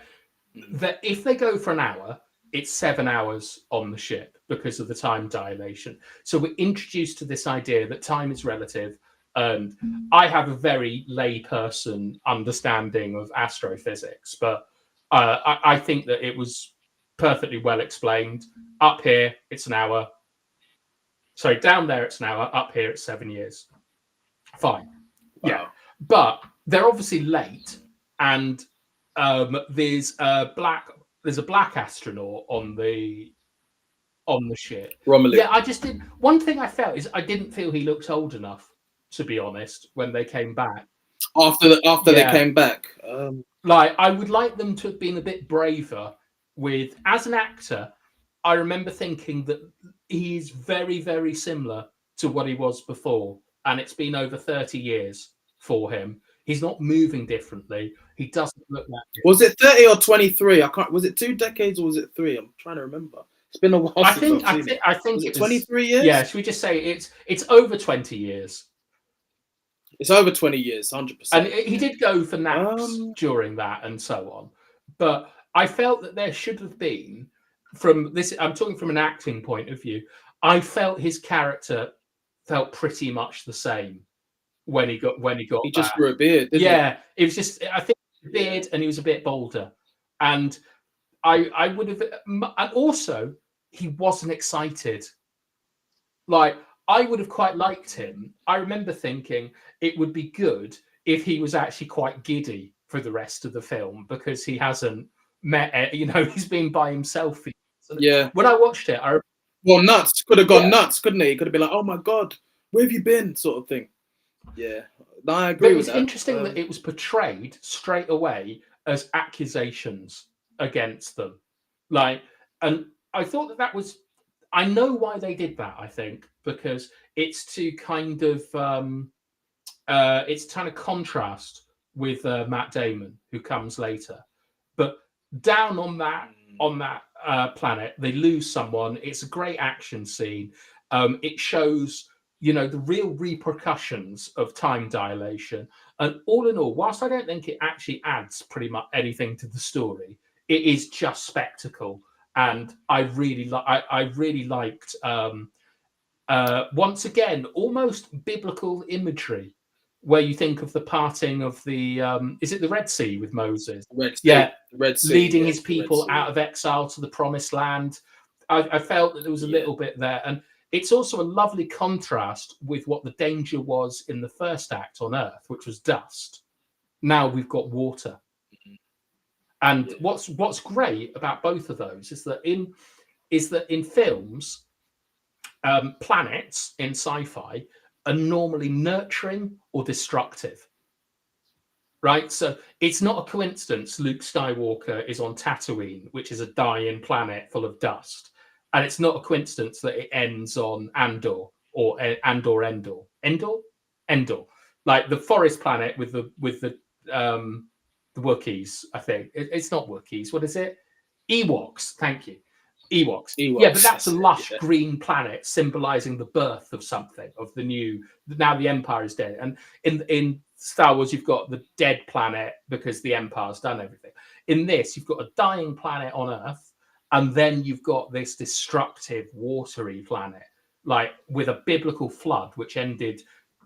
that if they go for an hour, it's 7 hours on the ship because of the time dilation. So we're introduced to this idea that time is relative. And I have a very layperson understanding of astrophysics, but I think that it was perfectly well explained. Up here, it's an hour. Sorry, down there, it's an hour. Up here, it's 7 years. Fine. Wow. Yeah. But they're obviously late, and there's a black astronaut on the ship.
Romelu.
Yeah, I just didn't. One thing I felt is I didn't feel he looked old enough, to be honest, when they came back.
After they came back.
Like, I would like them to have been a bit braver with, as an actor, I remember thinking that he is very, very similar to what he was before. And it's been over 30 years for him. He's not moving differently. He doesn't look that different.
Was it 30 or 23? I can't. Was it 2 decades or was it 3? I'm trying to remember. It's been a while since I've seen it.
I think
Was it
it was
23 years?
yeah. Should we just say it's over 20 years?
It's over 20 years, 100%.
And he did go for naps during that and so on. But I felt that there should have been, from this, I'm talking from an acting point of view, I felt his character felt pretty much the same when he got
He just grew a beard, didn't
yeah, it was just, I think, a beard, and he was a bit bolder. And I would have, and also he wasn't excited. Like, I would have quite liked him. I remember thinking it would be good if he was actually quite giddy for the rest of the film, because he hasn't met, he's been by himself.
Yeah.
When I watched it,
well, nuts. Could have gone nuts, couldn't he? He could have been like, oh my God, where have you been? Sort of thing. Yeah. No, I agree with that.
It was interesting that it was portrayed straight away as accusations against them. Like, and I thought that was, I know why they did that, I think, because it's to kind of it's kind of contrast with Matt Damon, who comes later. But down on that planet, they lose someone. It's a great action scene. It shows, the real repercussions of time dilation. And all in all, whilst I don't think it actually adds pretty much anything to the story, it is just spectacle. And I really liked once again almost biblical imagery, where you think of the parting of the is it the Red Sea with Moses?
Red Sea,
yeah,
Red Sea,
leading his people out of exile to the Promised Land. I felt that there was a little bit there, and it's also a lovely contrast with what the danger was in the first act on Earth, which was dust. Now we've got water. And what's great about both of those is that in films, planets in sci-fi are normally nurturing or destructive, right? So it's not a coincidence Luke Skywalker is on Tatooine, which is a dying planet full of dust, and it's not a coincidence that it ends on Endor, like the forest planet with the Wookiees. I think it's not Wookiees. What is it? Ewoks. Thank you. Ewoks. Yeah, but that's a lush green planet symbolizing the birth of something, of the new. Now the Empire is dead, and in Star Wars you've got the dead planet because the Empire's done everything. In this, you've got a dying planet on Earth, and then you've got this destructive, watery planet, like with a biblical flood which ended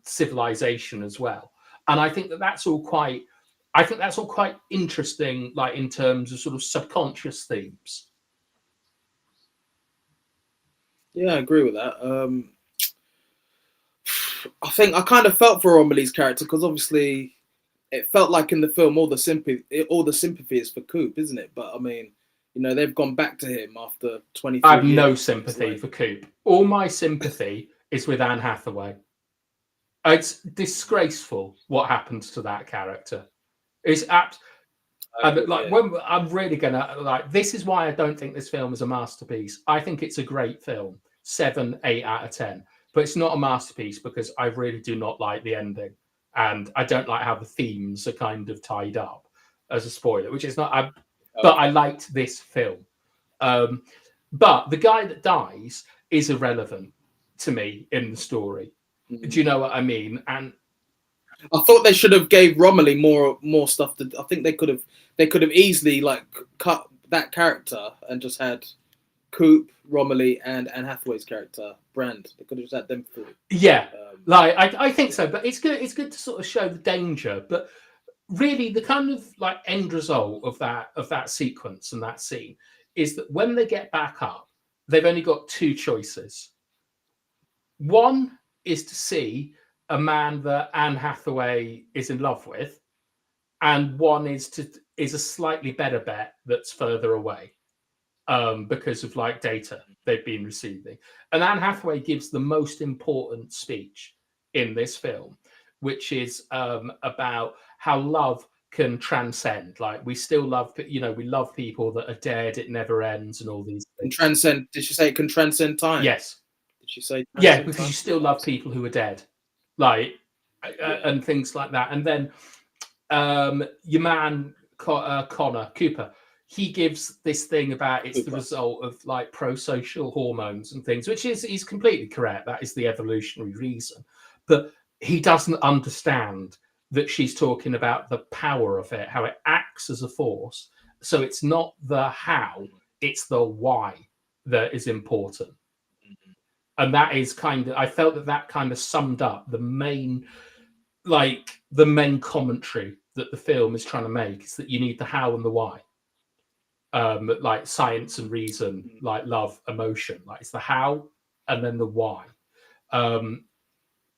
civilization as well. And I think that's all quite. I think that's all quite interesting, like in terms of sort of subconscious themes.
Yeah, I agree with that. I think I kind of felt for Romilly's character because obviously it felt like in the film all the sympathy is for Coop, isn't it? But I mean, they've gone back to him after 23
I have
years.
no sympathy for Coop. All my sympathy is with Anne Hathaway. It's disgraceful what happens to that character. It's apt. When I'm really gonna this is why I don't think this film is a masterpiece. I think it's a great film, 7, 8 out of 10, but it's not a masterpiece because I really do not like the ending, and I don't like how the themes are kind of tied up. As a spoiler, which is not. But I liked this film. But the guy that dies is irrelevant to me in the story. Do you know what I mean? And
I thought they should have gave Romilly more stuff. I think they could have easily cut that character and just had Coop, Romilly, and Anne Hathaway's character Brand. They could have just had them three.
Yeah, I think so. But it's good. It's good to sort of show the danger. But really, the kind of end result of that sequence and that scene is that when they get back up, they've only got two choices. One is to see a man that Anne Hathaway is in love with, and one is a slightly better bet that's further away because of data they've been receiving. And Anne Hathaway gives the most important speech in this film, which is about how love can transcend. We still love, we love people that are dead. It never ends, and all these things.
Transcend? Did she say it can transcend time?
Yes.
Did she say?
Yeah, because you still love people who are dead, and things like that. And then your man Connor Cooper, he gives this thing about it's the result of like pro-social hormones and things, which is completely correct. That is the evolutionary reason, but he doesn't understand that she's talking about the power of it, how it acts as a force. So it's not the how, it's the why that is important. And that is kind of, I felt that kind of summed up the main commentary that the film is trying to make, is that you need the how and the why. Like science and reason, like love, emotion, like it's the how and then the why. And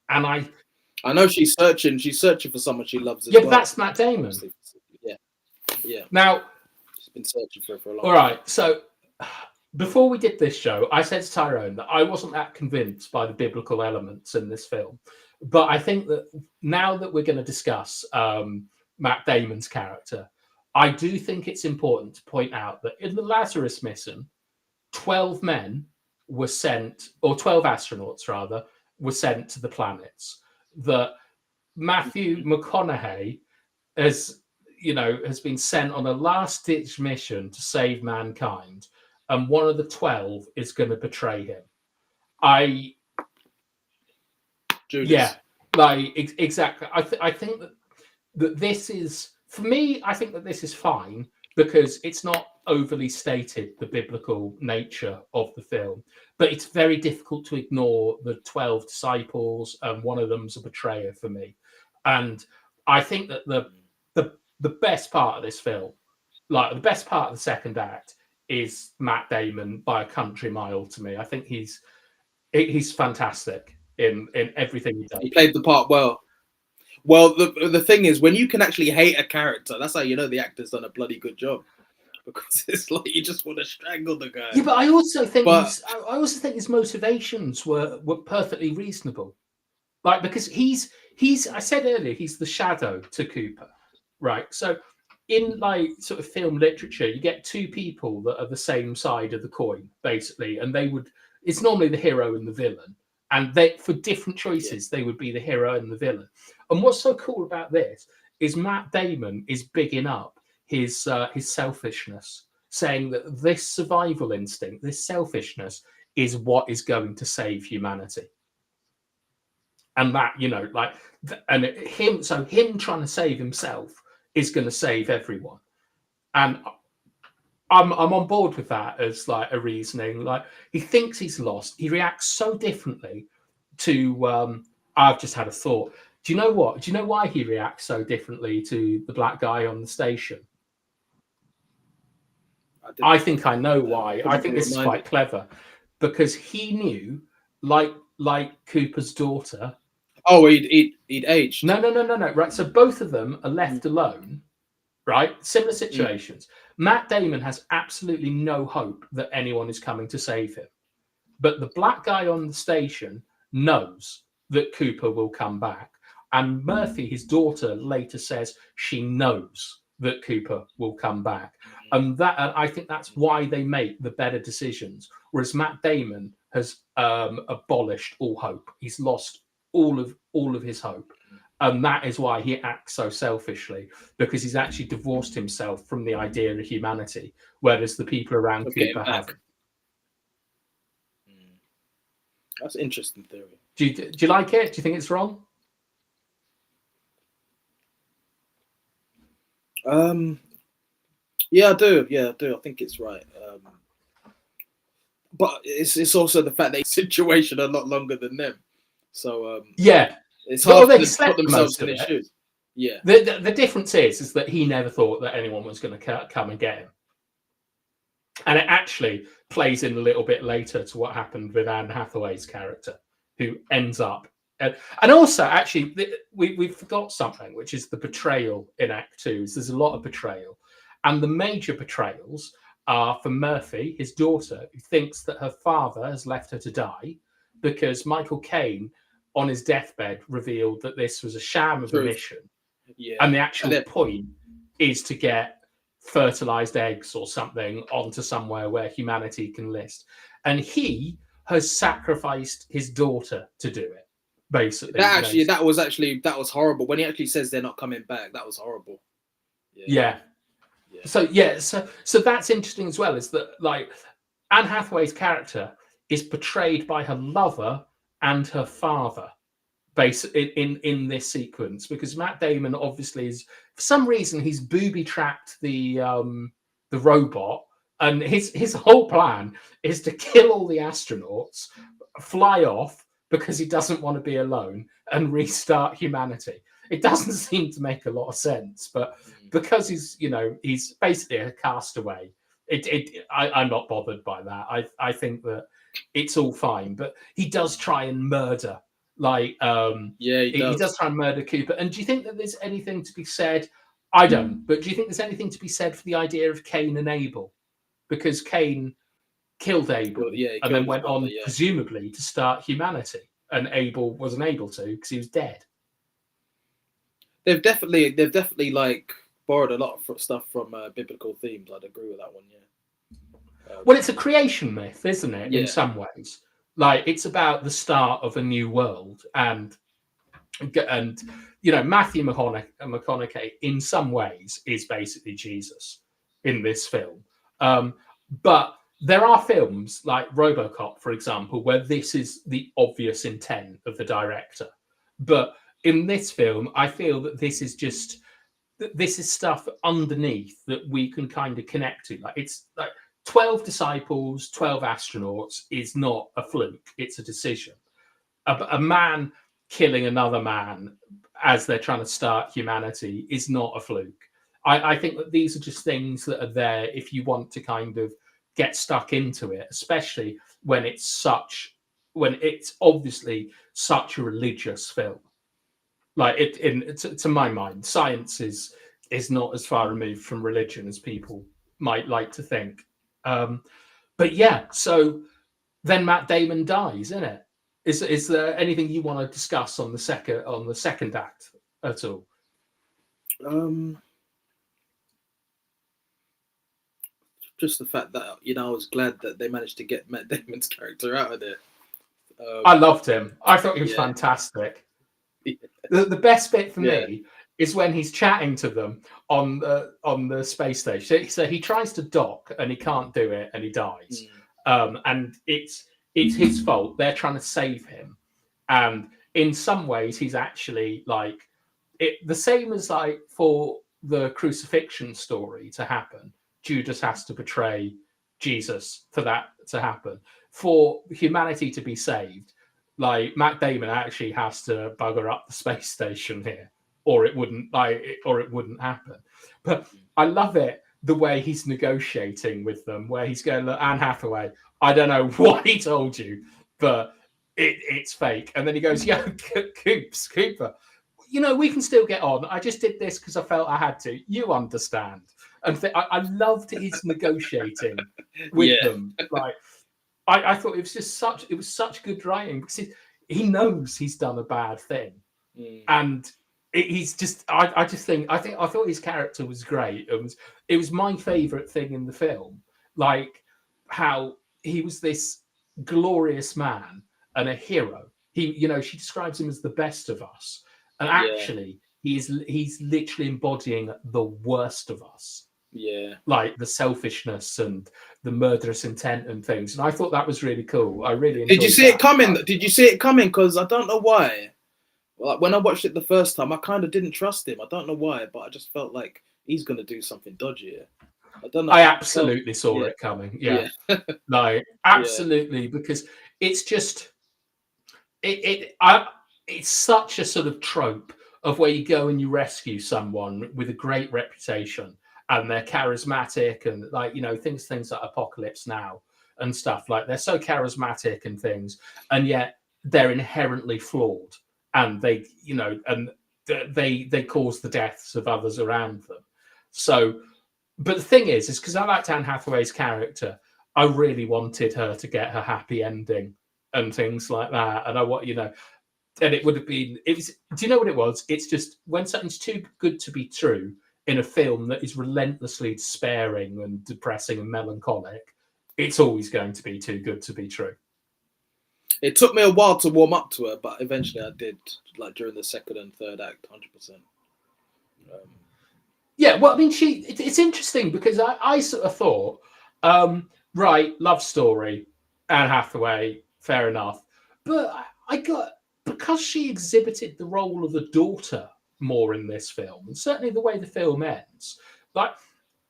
I
know she's searching for someone she loves as
yeah,
well.
That's Matt Damon.
Obviously. Yeah.
Now,
she's been searching for it for a long
all
time.
right, so before we did this show, I said to Tyrone that I wasn't that convinced by the biblical elements in this film. But I think that now that we're going to discuss Matt Damon's character, I do think it's important to point out that in the Lazarus mission, 12 men were sent, or 12 astronauts rather, were sent to the planets. That Matthew McConaughey has been sent on a last-ditch mission to save mankind, and one of the 12 is going to betray him.
Judas.
Yeah, like exactly. I think that this is, for me, I think that this is fine because it's not overly stated the biblical nature of the film, but it's very difficult to ignore the 12 disciples, and one of them's a betrayer for me. And I think that the best part of this film, like the best part of the second act, is Matt Damon by a country mile to me. I think he's fantastic in everything he does.
He played the part well. Well, the thing is, when you can actually hate a character, that's how you know the actor's done a bloody good job. Because it's like you just want to strangle the guy.
Yeah, but I also think his motivations were perfectly reasonable. Like, because he's I said earlier, he's the shadow to Cooper, right? So in like sort of film literature, you get two people that are the same side of the coin, basically, and it's normally the hero and the villain. And they, for different choices, they would be the hero and the villain. And what's so cool about this is Matt Damon is bigging up his selfishness, saying that this survival instinct, this selfishness, is what is going to save humanity. And that, him trying to save himself is going to save everyone. And I'm on board with that as like a reasoning. Like, he thinks he's lost. He reacts so differently to I've just had a thought. Do you know what? Do you know why he reacts so differently to the black guy on the station? I think I know why. I think this is quite clever, because he knew, like Cooper's daughter.
Oh, he'd aged.
No. Right. So both of them are left alone. Right. Similar situations. Matt Damon has absolutely no hope that anyone is coming to save him. But the black guy on the station knows that Cooper will come back. And Murphy, his daughter, later says she knows that Cooper will come back. And I think that's why they make the better decisions. Whereas Matt Damon has abolished all hope. He's lost all of his hope. And that is why he acts so selfishly, because he's actually divorced himself from the idea of humanity, whereas the people around Cooper haven't.
That's an interesting theory.
Do you like it? Do you think it's wrong?
Yeah, I do. I think it's right. But it's also the fact that his situation a lot longer than them. So it's hard to put themselves in his shoes. Yeah.
The difference is that he never thought that anyone was going to come and get him. And it actually plays in a little bit later to what happened with Anne Hathaway's character, who ends up. And also, actually, we forgot something, which is the betrayal in Act 2. There's a lot of betrayal. And the major betrayals are for Murphy, his daughter, who thinks that her father has left her to die because Michael Caine, on his deathbed, revealed that this was a sham of a mission. Yeah. And the actual point is to get fertilized eggs or something onto somewhere where humanity can list. And he has sacrificed his daughter to do it. basically.
That was horrible. When he actually says they're not coming back, that was horrible.
Yeah. So that's interesting as well, is that like Anne Hathaway's character is portrayed by her lover and her father in this sequence, because Matt Damon obviously is, for some reason, he's booby trapped the robot, and his whole plan is to kill all the astronauts, fly off because he doesn't want to be alone, and restart humanity. It doesn't seem to make a lot of sense, but because he's basically a castaway, I'm not bothered by that. I think that it's all fine, but he does try and murder. He does try and murder Cooper. And do you think that there's anything to be said? I don't, but do you think there's anything to be said for the idea of Cain and Abel? Because Cain killed Abel and then went on, presumably, to start humanity, and Abel wasn't able to because he was dead.
They've definitely like borrowed a lot of stuff from biblical themes. I'd agree with that one.
Well, it's a creation myth, isn't it? In some ways, like it's about the start of a new world, and Matthew McConaughey in some ways is basically Jesus in this film. But there are films like RoboCop, for example, where this is the obvious intent of the director. But in this film, I feel that this is stuff underneath that we can kind of connect to. Like it's like 12 disciples, 12 astronauts is not a fluke. It's a decision. A man killing another man as they're trying to start humanity is not a fluke. I think that these are just things that are there if you want to kind of get stuck into it, especially when it's obviously such a religious film. Like to my mind, science is not as far removed from religion as people might like to think. But yeah, so then Matt Damon dies, isn't it? Is there anything you want to discuss on the second act at all?
Just the fact that I was glad that they managed to get Matt Damon's character out of there.
I loved him. I thought he was fantastic. Yeah. The best bit for me is when he's chatting to them on the space station. So he tries to dock and he can't do it and he dies. And it's his fault. They're trying to save him. And in some ways, he's actually like the same as like for the crucifixion story to happen. Judas has to betray Jesus for that to happen. For humanity to be saved, like Matt Damon actually has to bugger up the space station here, or it wouldn't happen. But I love it the way he's negotiating with them, where he's going, look, Anne Hathaway, I don't know what he told you, but it's fake. And then he goes, yeah, Cooper, we can still get on. I just did this because I felt I had to. You understand. And I loved his negotiating with them. Like I thought it was such good writing, because he knows he's done a bad thing, and he's just. I thought his character was great. It was my favorite thing in the film, like how he was this glorious man and a hero. She describes him as the best of us, and actually he's literally embodying the worst of us.
Yeah,
like the selfishness and the murderous intent and things. And I thought that was really cool. I really enjoyed
Did you see it coming? Did you see it coming? Because I don't know why. Like when I watched it the first time, I kind of didn't trust him. I don't know why, but I just felt like he's going to do something dodgy here. I don't know.
I absolutely saw it coming. Yeah. Like absolutely, because it's just it's such a sort of trope of where you go and you rescue someone with a great reputation, and they're charismatic, and like things like Apocalypse Now and stuff, like they're so charismatic and things, and yet they're inherently flawed, and they cause the deaths of others around them. So, but the thing is because I liked Anne Hathaway's character, I really wanted her to get her happy ending and things like that, and and it would have been. Do you know what it was? It's just when something's too good to be true in a film that is relentlessly despairing and depressing and melancholic, it's always going to be too good to be true.
It took me a while to warm up to her, but eventually I did. Like during the second and third act, 100%.
Yeah, well, I mean, it's interesting because I sort of thought, right, love story, Anne Hathaway, fair enough. But I got, because she exhibited the role of the daughter more in this film, and certainly the way the film ends, like,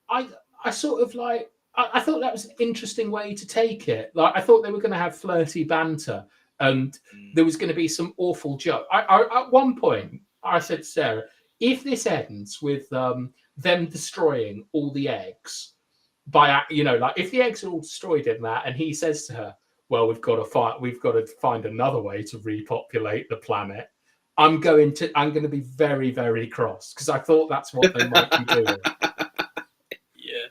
I, I sort of like, I thought that was an interesting way to take it. Like, I thought they were going to have flirty banter and there was going to be some awful joke. At one point, I said to Sarah, if this ends with them destroying all the eggs by, like if the eggs are all destroyed in that, and he says to her, "Well, we've got to find another way to repopulate the planet." I'm going to be very, very cross because I thought that's what they might be doing.
Yeah.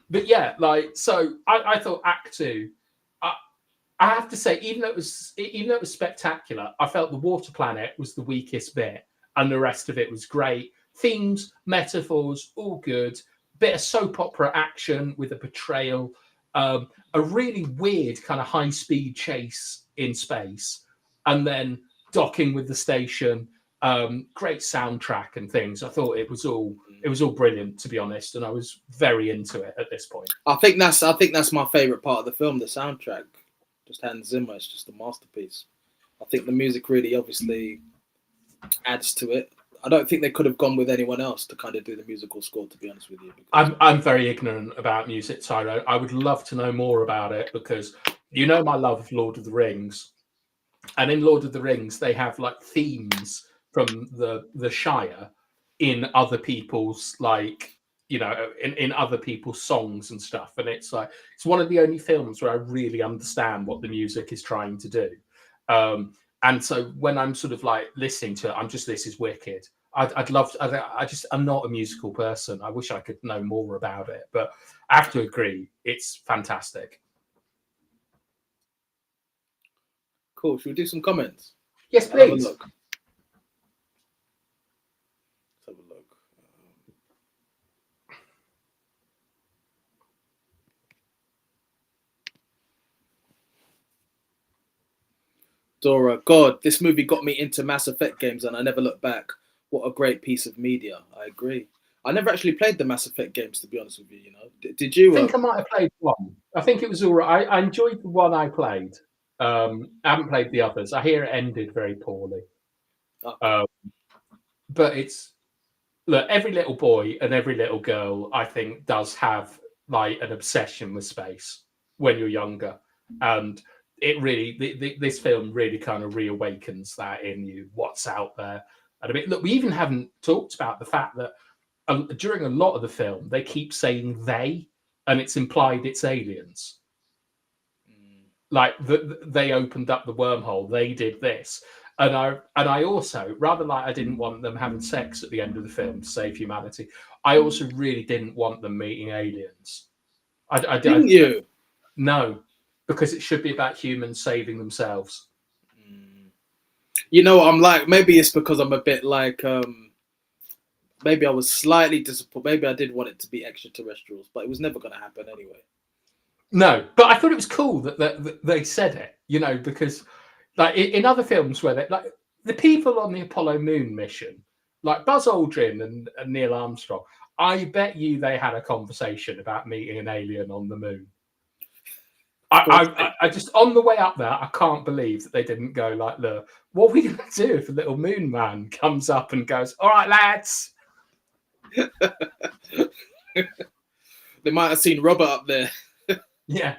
But yeah, like so, I thought Act Two. I have to say, even though it was spectacular, I felt the water planet was the weakest bit, and the rest of it was great. Themes, metaphors, all good. Bit of soap opera action with a betrayal. A really weird kind of high-speed chase in space, and then docking with the station. Great soundtrack and things. I thought it was all brilliant, to be honest, and I was very into it at this point.
I think that's my favorite part of the film, the soundtrack. Just Hans Zimmer, it's just a masterpiece. I think the music really obviously adds to it. I don't think they could have gone with anyone else to kind of do the musical score, to be honest with you.
I'm very ignorant about music, Tyro. I would love to know more about it because my love of Lord of the Rings. And in Lord of the Rings, they have like themes from the Shire in other people's in other people's songs and stuff. And it's like it's one of the only films where I really understand what the music is trying to do. And so when I'm sort of like listening to it, this is wicked. I'd love to, I'm not a musical person. I wish I could know more about it, but I have to agree, it's fantastic.
Cool. Should we do some comments?
Yes, please.
Let's have a look. Dora, God, this movie got me into Mass Effect games and I never looked back. What a great piece of media. I agree. I never actually played the Mass Effect games, to be honest with you. Did you?
I think I might have played one. I think it was all right. I enjoyed the one I played. I haven't played the others. I hear it ended very poorly.
Okay.
But look, every little boy and every little girl, I think, does have like an obsession with space when you're younger, and it really this film really kind of reawakens that in you. What's out there? And I mean, look, we even haven't talked about the fact that during a lot of the film they keep saying they, and it's implied it's aliens. Like they opened up the wormhole, they did this, and I also, rather like I didn't want them having sex at the end of the film to save humanity, I also really didn't want them meeting aliens.
Didn't you?
No, because it should be about humans saving themselves.
I'm like, maybe it's because I'm a bit like, maybe I was slightly disappointed. Maybe I did want it to be extraterrestrials, but it was never going to happen anyway.
No, but I thought it was cool that they said it, because like in other films where like the people on the Apollo moon mission, like Buzz Aldrin and Neil Armstrong, I bet you they had a conversation about meeting an alien on the moon. I just, on the way up there, I can't believe that they didn't go like, look, what are we going to do if a little moon man comes up and goes, all right, lads?
They might have seen Robert up there.
Yeah.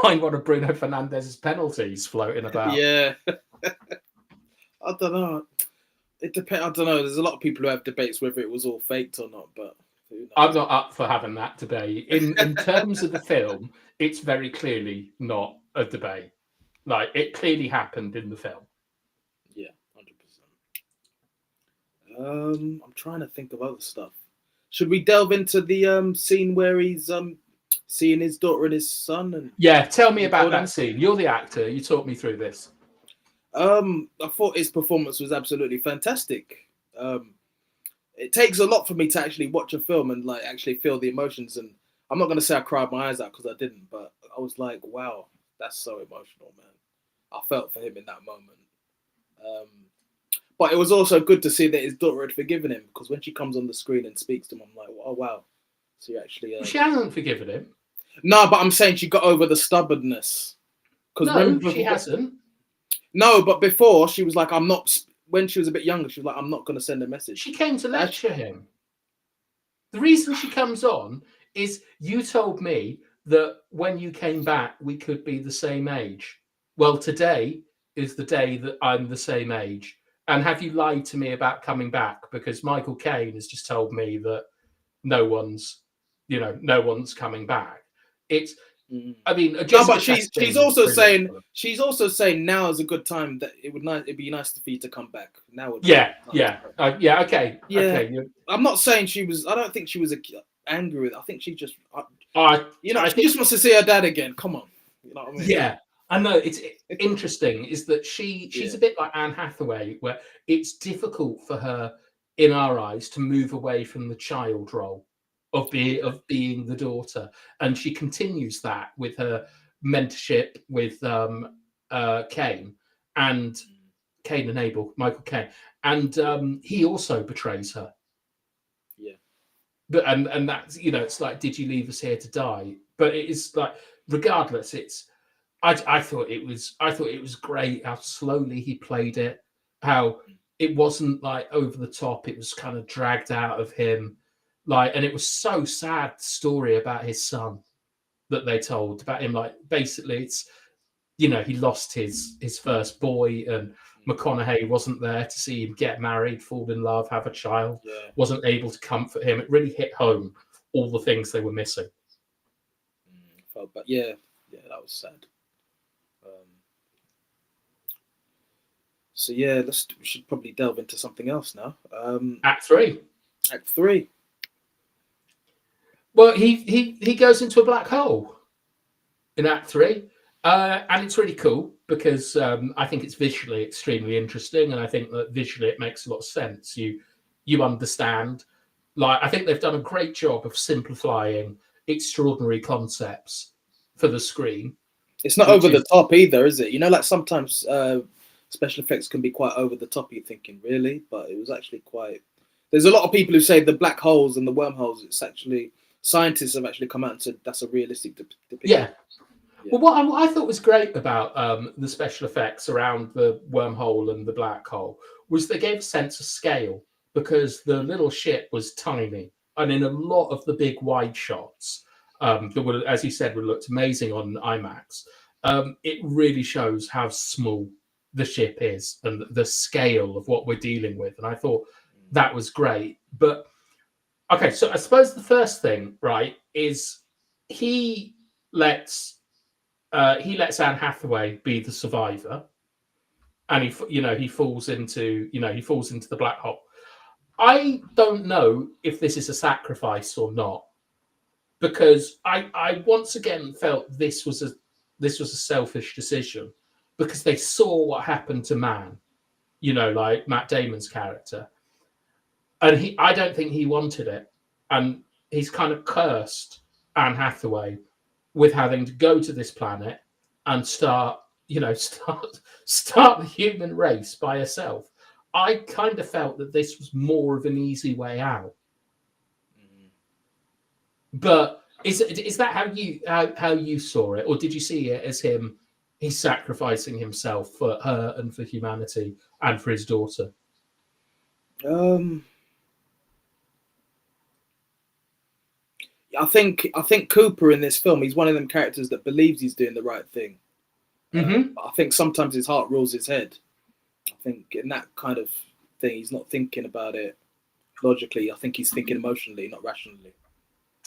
Find one of Bruno Fernandez's penalties floating about.
Yeah. I don't know. It depends. I don't know. There's a lot of people who have debates whether it was all faked or not, but
I'm not up for having that debate. In terms of the film, it's very clearly not a debate. Like, it clearly happened in the film.
Yeah, 100%. I'm trying to think of other stuff. Should we delve into the scene where he's seeing his daughter and his son? And
yeah, tell me about that scene. You're the actor. You talk me through this.
I thought his performance was absolutely fantastic. It takes a lot for me to actually watch a film and like actually feel the emotions. And I'm not going to say I cried my eyes out because I didn't, but I was like, wow, That's so emotional, man. I felt for him in that moment. Um, but it was also good to see that his daughter had forgiven him, because when she comes on the screen and speaks to him, I'm like, oh wow. So you actually
She hasn't forgiven him.
no, but I'm saying she got over the stubbornness. Because
No, she hasn't.
No, but before she was like, I'm not. When she was a bit younger, she was like, I'm not going to send a message.
She came to lecture him. The reason she comes on is you told me that when you came back, we could be the same age. Well, today is the day that I'm the same age. And have you lied to me about coming back? Because Michael Caine has just told me that no one's coming back. It's, I mean,
no, but she's also saying now is a good time, that it'd be nice for you to come back. Now would
okay.
I'm not saying she was. I don't think she was angry with it. I think she just, she just wants to see her dad again. Come on, you know what I mean?
Yeah, I know. It's interesting is that she's a bit like Anne Hathaway, where it's difficult for her, in our eyes, to move away from the child role of being the daughter, and she continues that with her mentorship with Caine and Abel, Michael Caine, and he also betrays her.
Yeah,
but and that's, it's like, did you leave us here to die? But it is like, regardless, it's. I thought it was great how slowly he played it, how it wasn't like over the top. It was kind of dragged out of him, and it was so sad, the story about his son that they told about him. Like, basically, it's, he lost his first boy, and McConaughey wasn't there to see him get married, fall in love, have a child, wasn't able to comfort him. It really hit home all the things they were missing.
But yeah, that was sad. So yeah, we should probably delve into something else now.
Act 3.
Act 3.
Well, he goes into a black hole in Act 3, and it's really cool because I think it's visually extremely interesting, and I think that visually it makes a lot of sense. You understand. Like, I think they've done a great job of simplifying extraordinary concepts for the screen.
It's not over the top either, is it? Like sometimes special effects can be quite over the top. You're thinking, really? But it was actually quite. There's a lot of people who say the black holes and the wormholes. It's actually, scientists have actually come out and said that's a realistic depiction.
Yeah. Well, what I thought was great about the special effects around the wormhole and the black hole was they gave a sense of scale, because the little ship was tiny, and in a lot of the big wide shots that would, as you said, would have looked amazing on IMAX. It really shows how small the ship is and the scale of what we're dealing with. And I thought that was great. But okay, so I suppose the first thing, right, is he lets Anne Hathaway be the survivor, and he falls into the black hole. I don't know if this is a sacrifice or not, because I once again felt this was a selfish decision, because they saw what happened to Man, like Matt Damon's character, and I don't think he wanted it, and he's kind of cursed Anne Hathaway with having to go to this planet and start the human race by herself. I kind of felt that this was more of an easy way out. But is that how you saw it, or did you see it as he's sacrificing himself for her and for humanity and for his daughter?
I think Cooper in this film, he's one of them characters that believes he's doing the right thing. I think sometimes his heart rules his head. I think in that kind of thing, he's not thinking about it logically. I think he's thinking emotionally, not rationally.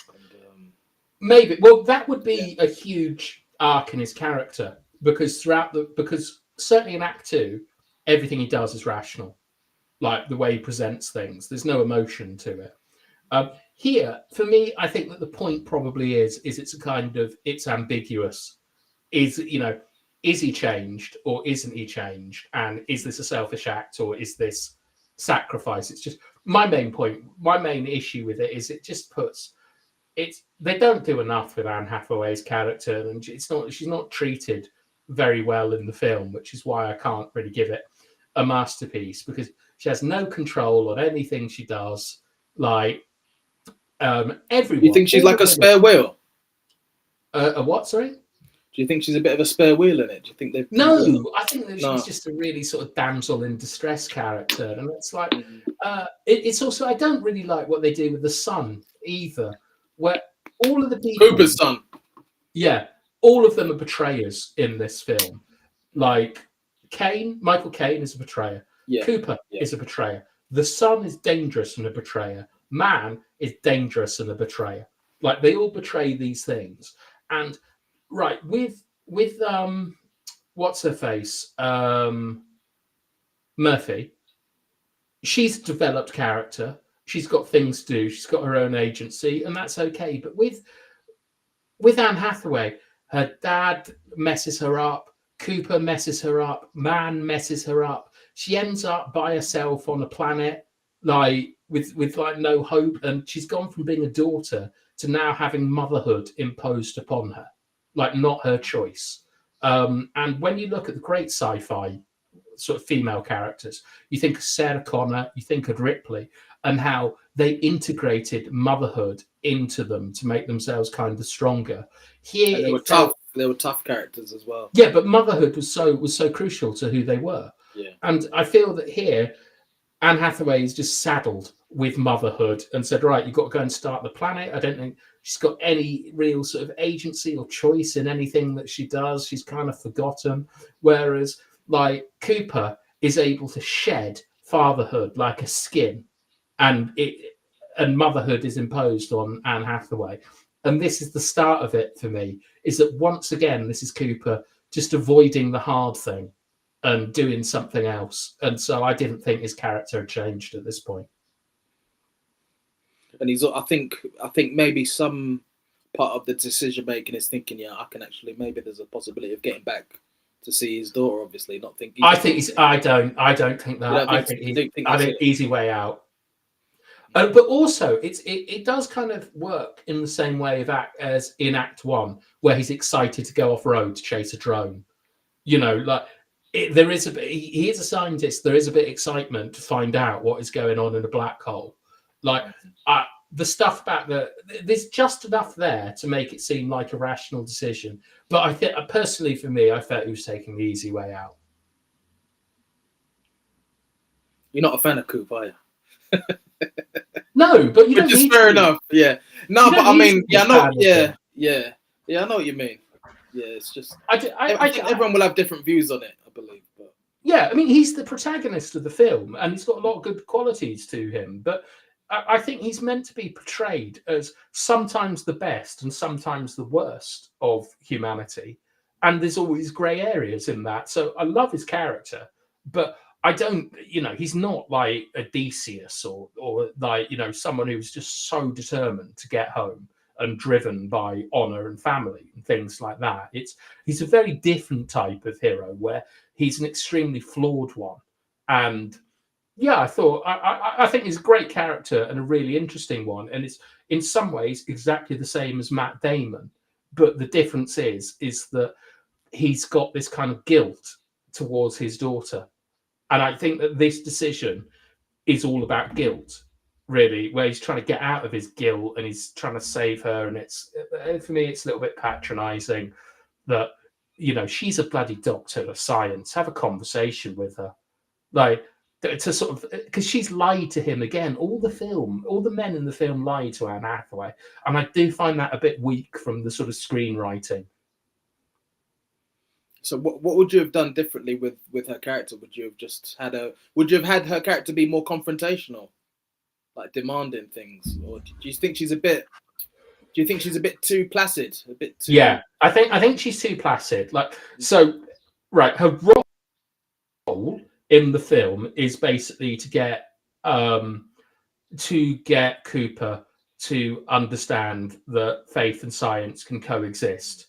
And,
maybe. Well, that would be a huge arc in his character, because because certainly in Act 2, everything he does is rational, like the way he presents things. There's no emotion to it. Here, for me, I think that the point probably is it's ambiguous. Is he changed or isn't he changed? And is this a selfish act or is this sacrifice? It's just my main point. My main issue with it is it just puts they don't do enough with Anne Hathaway's character, and she's not treated very well in the film, which is why I can't really give it a masterpiece, because she has no control on anything she does. Like everyone.
You think she's like a spare wheel?
A what? Sorry.
Do you think she's a bit of a spare wheel in it? Do you think they've?
No, I think that she's just a really sort of damsel in distress character, and it's like it's also, I don't really like what they do with the son either, where all of the people,
Cooper's son,
all of them are betrayers in this film. Like Michael Caine is a betrayer. Cooper is a betrayer. The son is dangerous and a betrayer. Man is dangerous and a betrayer. Like they all betray these things. And right, with what's her face? Murphy. She's a developed character. She's got things to do. She's got her own agency, and that's okay. But with Anne Hathaway, her dad messes her up. Cooper messes her up. Man messes her up. She ends up by herself on a planet, like with like no hope, and she's gone from being a daughter to now having motherhood imposed upon her, like not her choice. And when you look at the great sci-fi sort of female characters, you think of Sarah Connor, you think of Ripley, and how they integrated motherhood into them to make themselves kind of stronger. Here,
and they were tough. They were tough characters as well.
Yeah, but motherhood was so crucial to who they were.
Yeah.
And I feel that here, Anne Hathaway is just saddled with motherhood and said, right, you've got to go and start the planet. I don't think she's got any real sort of agency or choice in anything that she does. She's kind of forgotten. Whereas like Cooper is able to shed fatherhood like a skin, and motherhood is imposed on Anne Hathaway. And this is the start of it for me, is that once again, this is Cooper just avoiding the hard thing and doing something else. And so I didn't think his character had changed at this point.
And I think maybe some part of the decision making is thinking, I can actually, maybe there's a possibility of getting back to see his daughter. Obviously, not thinking. I
don't think that. I think easy way out. But also, it does kind of work in the same way as in Act 1, where he's excited to go off road to chase a drone. You know, like there is he is a scientist. There is a bit of excitement to find out what is going on in a black hole. Like the stuff about there's just enough there to make it seem like a rational decision. But I think personally, for me, I felt he was taking the easy way out.
You're not a fan of Coop, are you?
No, but you don't.
Which is fair enough. Yeah. No, but I mean, I know. Yeah. I know what you mean. Yeah, it's just. I think everyone will have different views on it, I believe. But
yeah, I mean, he's the protagonist of the film, and he's got a lot of good qualities to him. But I think he's meant to be portrayed as sometimes the best and sometimes the worst of humanity, and there's always grey areas in that. So I love his character, but I don't, he's not like Odysseus or like, someone who's just so determined to get home and driven by honor and family and things like that. He's a very different type of hero where he's an extremely flawed one. And yeah, I think he's a great character and a really interesting one. And it's in some ways exactly the same as Matt Damon. But the difference is that he's got this kind of guilt towards his daughter. And I think that this decision is all about guilt, really, where he's trying to get out of his guilt and he's trying to save her. And for me, it's a little bit patronizing that, she's a bloody doctor of science. Have a conversation with her. Like, to sort of, because she's lied to him again. All the men in the film lie to Anne Hathaway. And I do find that a bit weak from the sort of screenwriting.
So what would you have done differently with her character? Would you have had her character be more confrontational, like demanding things, or do you think she's a bit too placid, a bit too?
Yeah, I think she's too placid. Like, so, right, her role in the film is basically to get Cooper to understand that faith and science can coexist.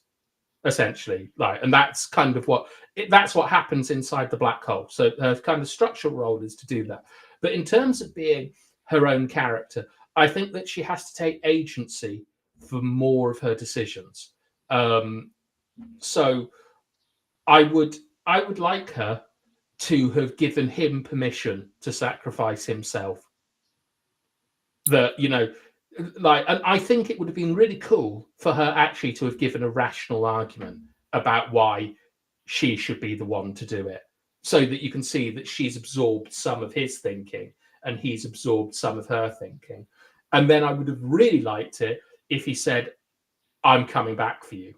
Essentially, and that's kind of what happens inside the black hole. So her kind of structural role is to do that. But in terms of being her own character, I think that she has to take agency for more of her decisions. So I would like her to have given him permission to sacrifice himself. That, you know, like, and I think it would have been really cool for her actually to have given a rational argument about why she should be the one to do it, so that you can see that she's absorbed some of his thinking and he's absorbed some of her thinking. And then I would have really liked it if he said, "I'm coming back for you."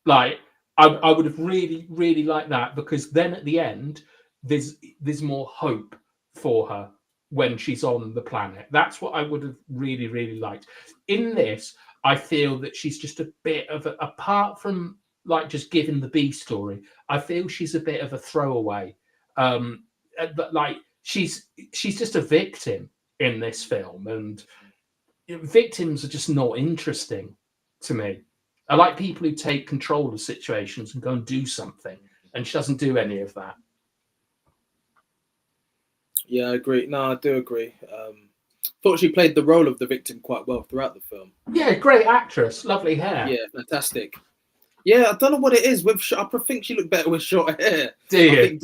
Like, I would have really, really liked that, because then at the end, there's more hope for her when she's on the planet. That's what I would have really, really liked. In this, I feel that she's just a bit of apart from like just giving the B story, I feel she's a bit of a throwaway. But like she's just a victim in this film, and victims are just not interesting to me. I like people who take control of situations and go and do something, and she doesn't do any of that.
Yeah, I agree. No, I do agree. Thought she played the role of the victim quite well throughout the film.
Yeah, great actress, lovely hair.
Yeah, fantastic. Yeah, I don't know what it is with. I think she looked better with short hair.
Do you?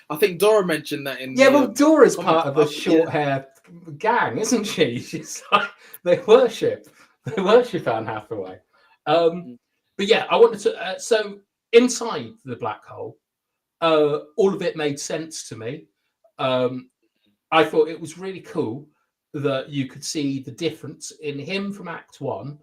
I think Dora mentioned that in.
Yeah, well, Dora's
comments.
part of the short hair gang, isn't she? She's like, they worship Anne Hathaway. But yeah, I wanted to. So inside the black hole, all of it made sense to me. I thought it was really cool that you could see the difference in him from Act One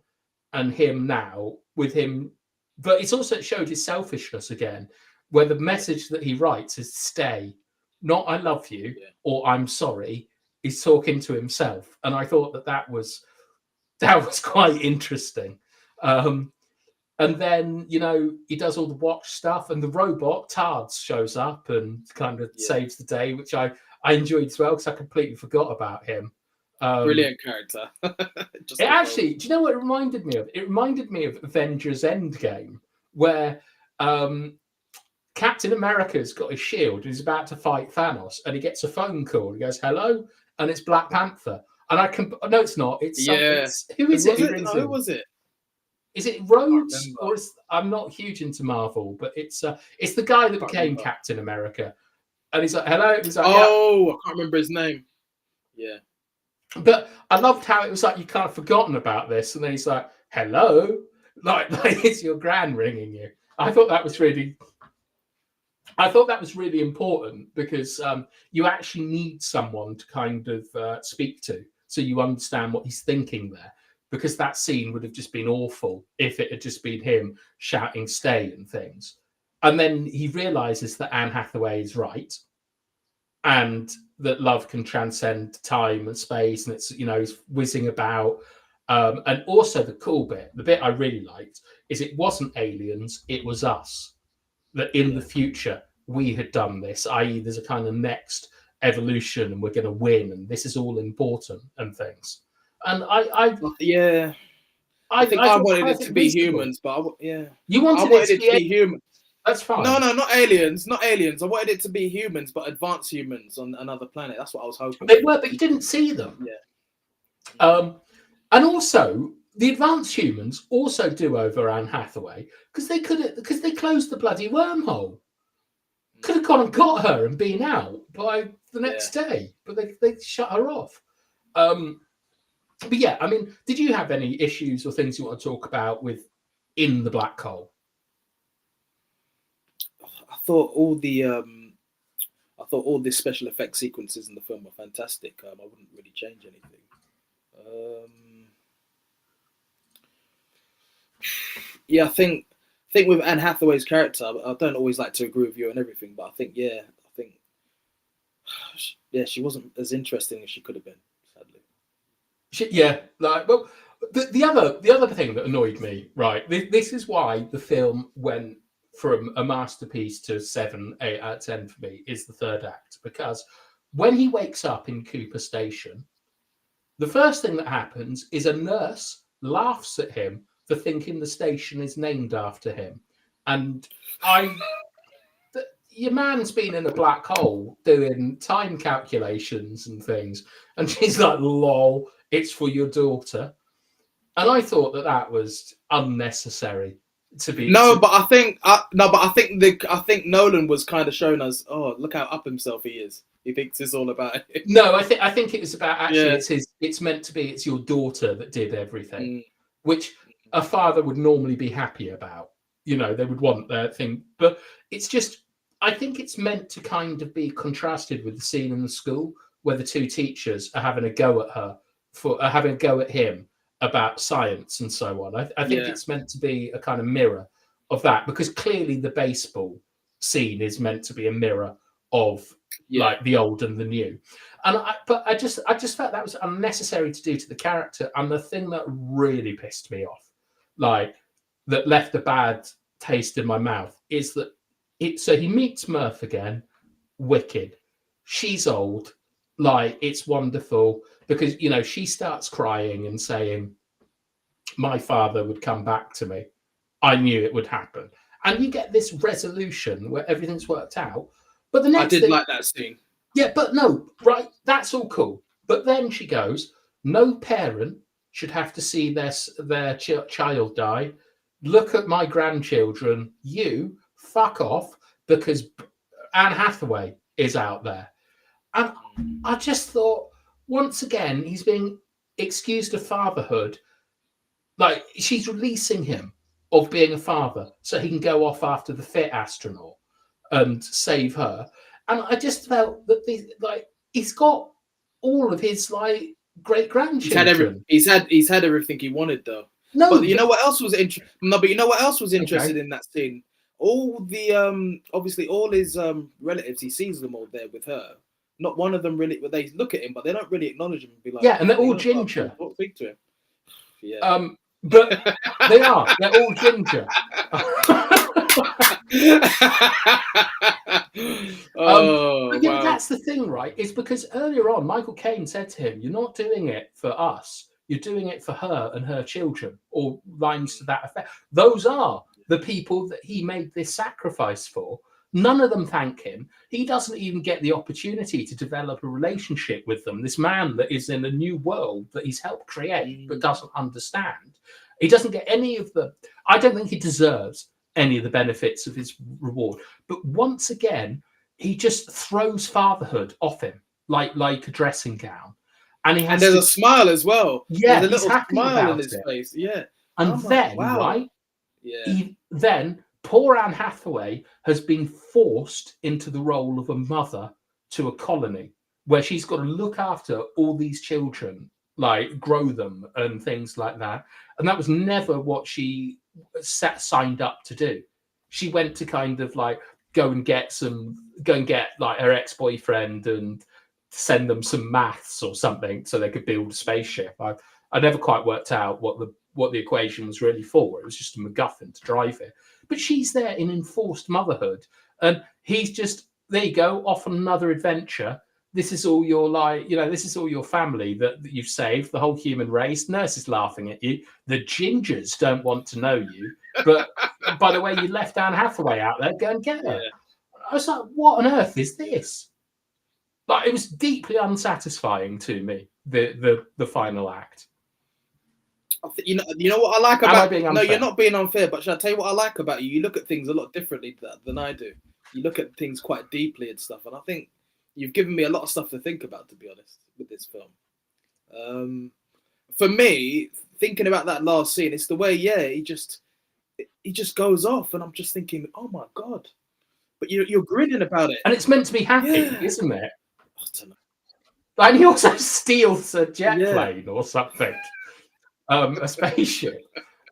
and him now with him. But it's also showed his selfishness again, where the message that he writes is stay, not I love you or I'm sorry. He's talking to himself. And I thought that was quite interesting. And then, you know, he does all the watch stuff, and the robot, Tards, shows up and kind of saves the day, which I enjoyed as well, because I completely forgot about him.
Brilliant character.
It actually, do you know what it reminded me of? It reminded me of Avengers Endgame, where Captain America's got his shield and he's about to fight Thanos, and he gets a phone call. He goes, "Hello," and it's Black Panther. And I can no, it's not. It's who is it?
Who was it?
Is it Rhodes? Or I'm not huge into Marvel, but it's the guy that became Captain America. And he's like, "Hello." He's like,
I can't remember his name. Yeah.
But I loved how it was like you kind of forgotten about this, and then he's like, "Hello," like it's your gran ringing you. I thought that was really important, because you actually need someone to kind of speak to, so you understand what he's thinking there. Because that scene would have just been awful if it had just been him shouting "stay" and things. And then he realizes that Anne Hathaway is right, and that love can transcend time and space, and it's, you know, he's whizzing about. And also the cool bit, the bit I really liked, is it wasn't aliens, it was us. That in the future we had done this, i.e. there's a kind of next evolution and we're going to win, and this is all important and things. And I
think I wanted it to be humans, but
you wanted it to be
humans.
That's fine.
No, not aliens. I wanted it to be humans, but advanced humans on another planet. That's what I was hoping.
They were, but you didn't see them.
Yeah.
And also the advanced humans also do over Anne Hathaway, because they closed the bloody wormhole. Could have gone and got her and been out by the next day, but they shut her off. But yeah, I mean, did you have any issues or things you want to talk about with in the black hole?
I thought all the special effects sequences in the film were fantastic. I wouldn't really change anything. I think with Anne Hathaway's character, I don't always like to agree with you on everything, but I think she wasn't as interesting as she could have been, sadly.
The other thing that annoyed me, right? This is why the film went from a masterpiece to 7, 8 out of 10 for me, is the third act. Because when he wakes up in Cooper Station, the first thing that happens is a nurse laughs at him for thinking the station is named after him. And your man's been in a black hole doing time calculations and things. And she's like, "Lol, it's for your daughter." And I thought that was unnecessary to be.
But I think I think Nolan was kind of showing us, oh, look how up himself he is. He thinks it's all about it.
No, I think it was about actually
Yeah.
it's meant to be it's your daughter that did everything,
Mm.
which a father would normally be happy about. You know, they would want their thing, but it's just I think it's meant to kind of be contrasted with the scene in the school where the two teachers are having a go at her are having a go at him about science and so on. I think
Yeah.
it's meant to be a kind of mirror of that because clearly the baseball scene is meant to be a mirror of like the old and the new. And I just felt that was unnecessary to do to the character. And the thing that really pissed me off, like that left a bad taste in my mouth, is that so he meets Murph again, wicked. She's old, like it's wonderful because you know she starts crying and saying, "My father would come back to me. I knew it would happen." And you get this resolution where everything's worked out. But the next thing,
like that scene.
yeah, but no, right? That's all cool. But then she goes, "No parent should have to see their child die. Look at my grandchildren. You fuck off because Anne Hathaway is out there." And I just thought, once again, he's being excused of fatherhood. Like she's releasing him of being a father so he can go off after the fit astronaut and save her. And I just felt that he's got all of his like great grandchildren.
He's had everything he wanted though.
No,
but you know what else was but you know what else was interested
Okay.
in that scene? All the obviously all his relatives, he sees them all there with her. Not one of them really, but they look at him, but they don't really acknowledge him and be like,
Yeah, and they're all
"Oh,
ginger.
don't speak to him." Yeah.
But they're all ginger. But yeah,
Wow.
that's the thing, right? Is because earlier on, Michael Caine said to him, "You're not doing it for us. You're doing it for her and her children," or lines to that effect. Those are the people that he made this sacrifice for. None of them thank him. He doesn't even get the opportunity to develop a relationship with them. This man that is in a new world that he's helped create but doesn't understand. He doesn't get any of the. I don't think he deserves any of the benefits of his reward. But once again, he just throws fatherhood off him like a dressing gown. And he has
there's a smile as well.
Yeah,
there's a
he's
little
happy
smile
about
in his
it.
face. Yeah.
And then,
wow.
right?
Yeah.
Then poor Anne Hathaway has been forced into the role of a mother to a colony where she's got to look after all these children, like grow them and things like that. And that was never what she signed up to do. She went to kind of like go and get like her ex-boyfriend and send them some maths or something so they could build a spaceship. I never quite worked out what the equation was really for. It was just a MacGuffin to drive it. But she's there in enforced motherhood, and he's just there. You go off on another adventure. This is all your this is all your family that you've saved. The whole human race. Nurse is laughing at you. The gingers don't want to know you. But by the way, you left Anne Hathaway out there. Go and get her.
Yeah.
I was like, what on earth is this? Like, it was deeply unsatisfying to me. The final act.
You know what I like about.
Am I being unfair?
No, you're not being unfair. But shall I tell you what I like about you? You look at things a lot differently than I do. You look at things quite deeply and stuff. And I think you've given me a lot of stuff to think about, to be honest, with this film. For me, thinking about that last scene, it's the way, he just goes off, and I'm just thinking, oh my god! But you're grinning about it,
and it's meant to be happy, isn't it?
I don't know.
And he also steals a jet plane or something, a spaceship,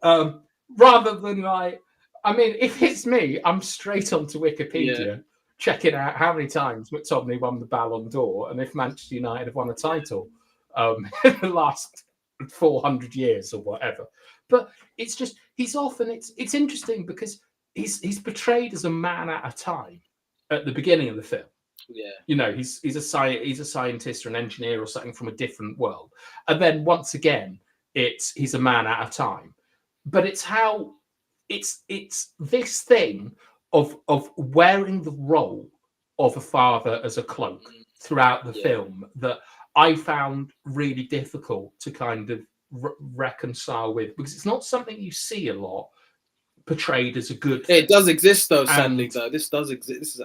rather than like. I mean, if it's me, I'm straight onto Wikipedia checking out how many times McTominay won the Ballon d'Or and if Manchester United have won a title in the last 400 years or whatever. But it's just he's often it's interesting because he's portrayed as a man at a time at the beginning of the film.
Yeah,
you know, he's a scientist or an engineer or something from a different world, and then once again, he's a man at a time. But it's how it's this thing of wearing the role of a father as a cloak throughout the film that I found really difficult to kind of reconcile with, because it's not something you see a lot portrayed as a good
thing. It does exist though,
and
sadly. Though this does exist.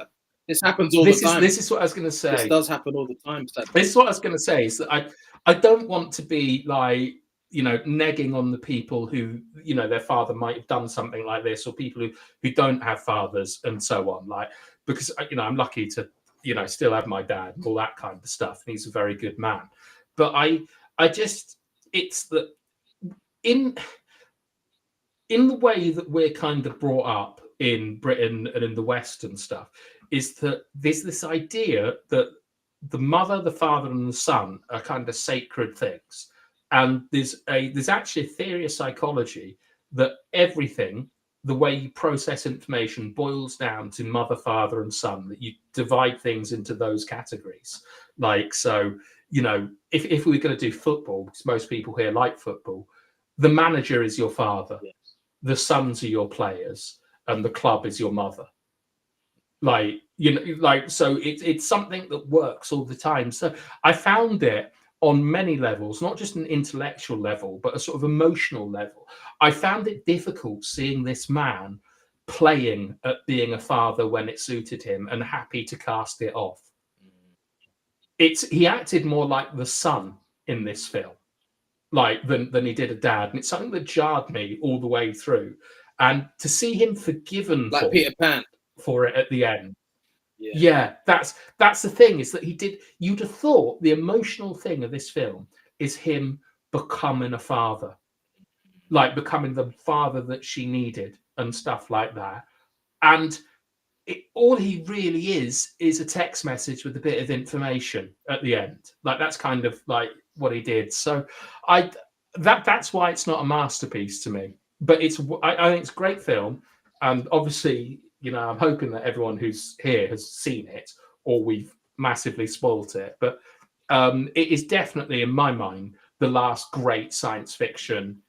This happens all the time.
This is what I was going to say.
This does happen all the time, sadly.
This is what I was going to say. Is that I don't want to be like, you know, negging on the people who, you know, their father might have done something like this, or people who don't have fathers and so on. Like, because, you know, I'm lucky to, you know, still have my dad and all that kind of stuff. And he's a very good man. But I just, it's that in the way that we're kind of brought up in Britain and in the West and stuff, is that there's this idea that the mother, the father, and the son are kind of sacred things. And there's actually a theory of psychology that everything, the way you process information, boils down to mother, father, and son, that you divide things into those categories. Like, so, you know, if we were going to do football, because most people here like football, the manager is your father,
Yes.
the sons are your players, and the club is your mother. Like, you know, like, so it's something that works all the time. So I found it on many levels, not just an intellectual level, but a sort of emotional level. I found it difficult seeing this man playing at being a father when it suited him and happy to cast it off. He acted more like the son in this film, like than he did a dad. And it's something that jarred me all the way through. And to see him forgiven
Like Peter Pan
for it at the end.
Yeah,
That's the thing, is that he did. You'd have thought the emotional thing of this film is him becoming a father, like becoming the father that she needed and stuff like that. And all he really is a text message with a bit of information at the end. Like, that's kind of like what he did. So that's why it's not a masterpiece to me. But I think it's a great film, and obviously, you know, I'm hoping that everyone who's here has seen it, or we've massively spoilt it. But it is definitely, in my mind, the last great science fiction,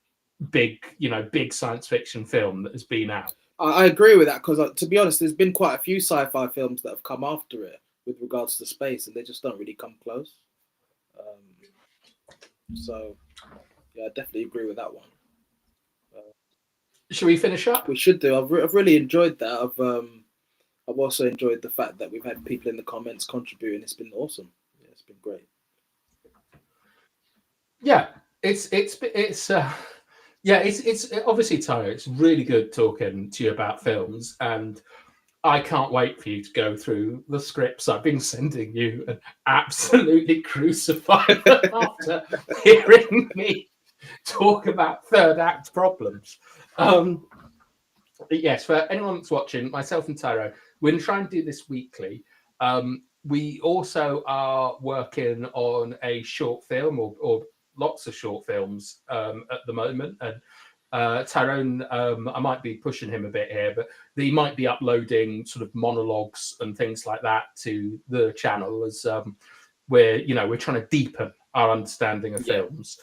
big science fiction film that has been out.
I agree with that, because to be honest, there's been quite a few sci-fi films that have come after it with regards to space, and they just don't really come close. So yeah, I definitely agree with that one.
Should we finish up?
We should do. I've really enjoyed that. I've also enjoyed the fact that we've had people in the comments contributing. It's been awesome. Yeah, it's been great.
Yeah, it's obviously, Tyler, it's really good talking to you about films, and I can't wait for you to go through the scripts I've been sending you and absolutely crucify them after hearing me talk about third act problems. Yes, for anyone that's watching, myself and Tyro, we're going to try and do this weekly. We also are working on a short film, or lots of short films at the moment. And Tyrone, I might be pushing him a bit here, but he might be uploading sort of monologues and things like that to the channel, as we're trying to deepen our understanding of films.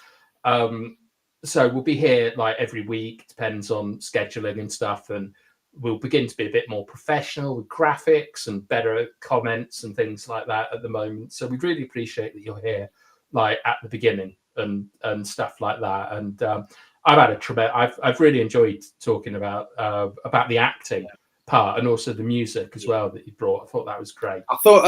So we'll be here like every week, depends on scheduling and stuff, and we'll begin to be a bit more professional with graphics and better comments and things like that at the moment. So we'd really appreciate that you're here, like at the beginning and stuff like that. And I've really enjoyed talking about the acting part, and also the music as well that you brought. I thought that was great.
I thought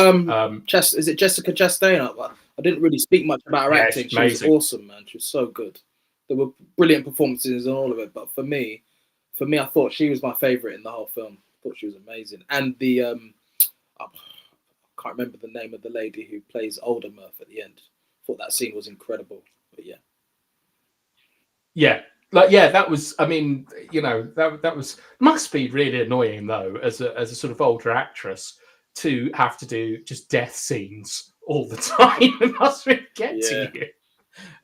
is it Jessica Chastain? I didn't really speak much about her acting. She was awesome, man. She was so good. There were brilliant performances in all of it, but for me, I thought she was my favorite in the whole film. I thought she was amazing. And the I can't remember the name of the lady who plays older Murph at the end. I thought that scene was incredible. But
that was, I mean, you know, that was, must be really annoying though, as a sort of older actress, to have to do just death scenes all the time. It must really get to you.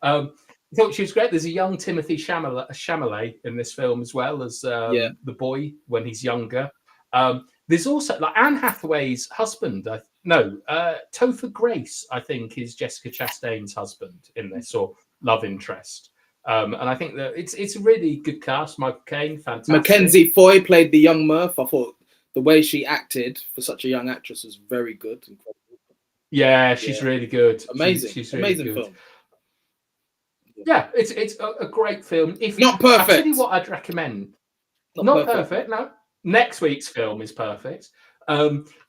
I thought she was great. There's a young Timothy Chalamet in this film, as well as the boy when he's younger. There's also, like, Anne Hathaway's husband. Topher Grace, I think, is Jessica Chastain's husband in this, or love interest. And I think that it's a really good cast. Michael Caine, fantastic.
Mackenzie Foy played the young Murph. I thought the way she acted for such a young actress was very good. Incredible.
Yeah, she's really good.
Amazing.
She's
really amazing
good.
film.
Yeah, it's a great film. If
Not
I tell you
perfect.
what, I'd recommend.
Not
Not
perfect.
perfect. No, next week's film is perfect.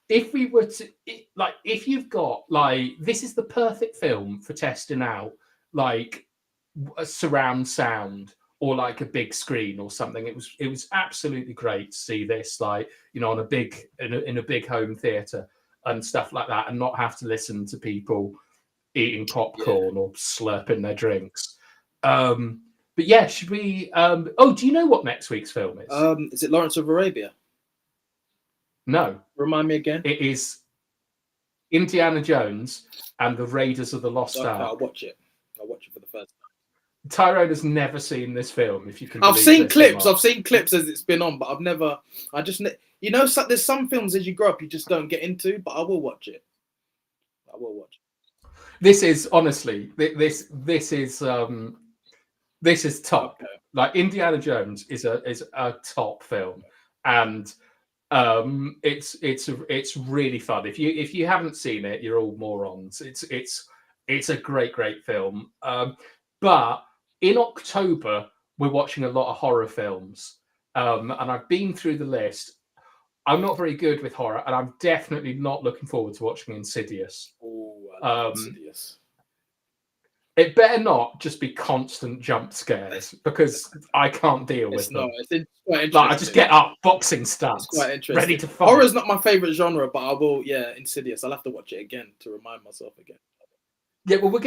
If we were to like, if you've got like, this is the perfect film for testing out like a surround sound or like a big screen or something. It was absolutely great to see this, like, you know, on a big in a big home theater and stuff like that, and not have to listen to people eating popcorn or slurping their drinks. But yeah, should we? Oh, do you know what next week's film is?
Is it Lawrence of Arabia?
No,
Remind me again.
it is Indiana Jones and the Raiders of the Lost
Okay,
Ark.
I'll watch it. I'll watch it for the first time.
Tyrone has never seen this film, if you can.
I've
believe
seen
this or
clips.
not.
I've seen clips as it's been on, but I've never. I just, you know, there's some films as you grow up you just don't get into, but I will watch it. I will watch it.
This is honestly this is top.
Okay.
Like, Indiana Jones is a top film, and it's really fun. If you haven't seen it, you're all morons. It's a great film. But in October we're watching a lot of horror films, and I've been through the list. I'm not very good with horror, and I'm definitely not looking forward to watching Insidious.
Oh, I love Insidious.
It better not just be constant jump scares, because I can't deal with them.
It's quite interesting.
Like, I just get up, boxing stance,
it's quite interesting.
ready to fight.
Horror's not my favorite genre, but I will. Yeah, Insidious. I'll have to watch it again to remind myself again.
Yeah, well, we're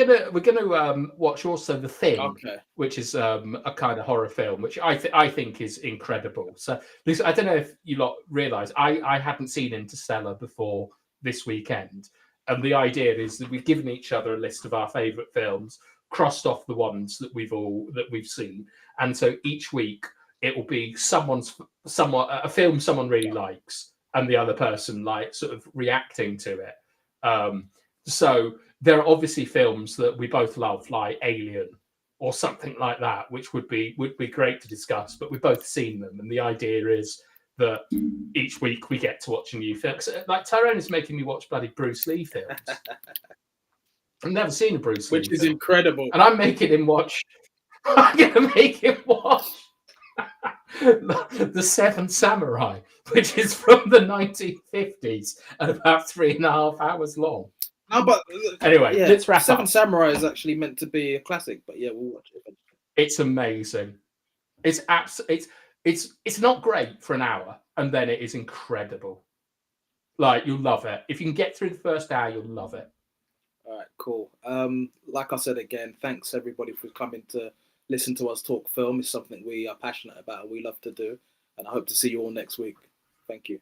gonna watch also The Thing,
Okay.
which is a kind of horror film, which I think is incredible. So, Lisa, I don't know if you lot realise, I hadn't seen Interstellar before this weekend, and the idea is that we've given each other a list of our favourite films, crossed off the ones that we've seen, and so each week it will be a film someone really likes, and the other person like sort of reacting to it. So there are obviously films that we both love, like Alien or something like that, which would be great to discuss, but we've both seen them, and the idea is that each week we get to watch a new film. Like, Tyrone is making me watch bloody Bruce Lee films. I've never seen a Bruce Lee
Which is
film,
incredible.
and I'm making him watch. I'm going to make him watch The Seven Samurai, which is from the 1950s and about 3.5 hours long.
No, but
anyway, let's wrap
Seven
up.
Samurai is actually meant to be a classic, but yeah, we'll watch it.
It's amazing. It's not great for an hour, and then it is incredible. Like, you'll love it. If you can get through the first hour, you'll love it.
All right, cool. Like I said again, thanks everybody for coming to listen to us talk film. It's something we are passionate about and we love to do, and I hope to see you all next week. Thank you.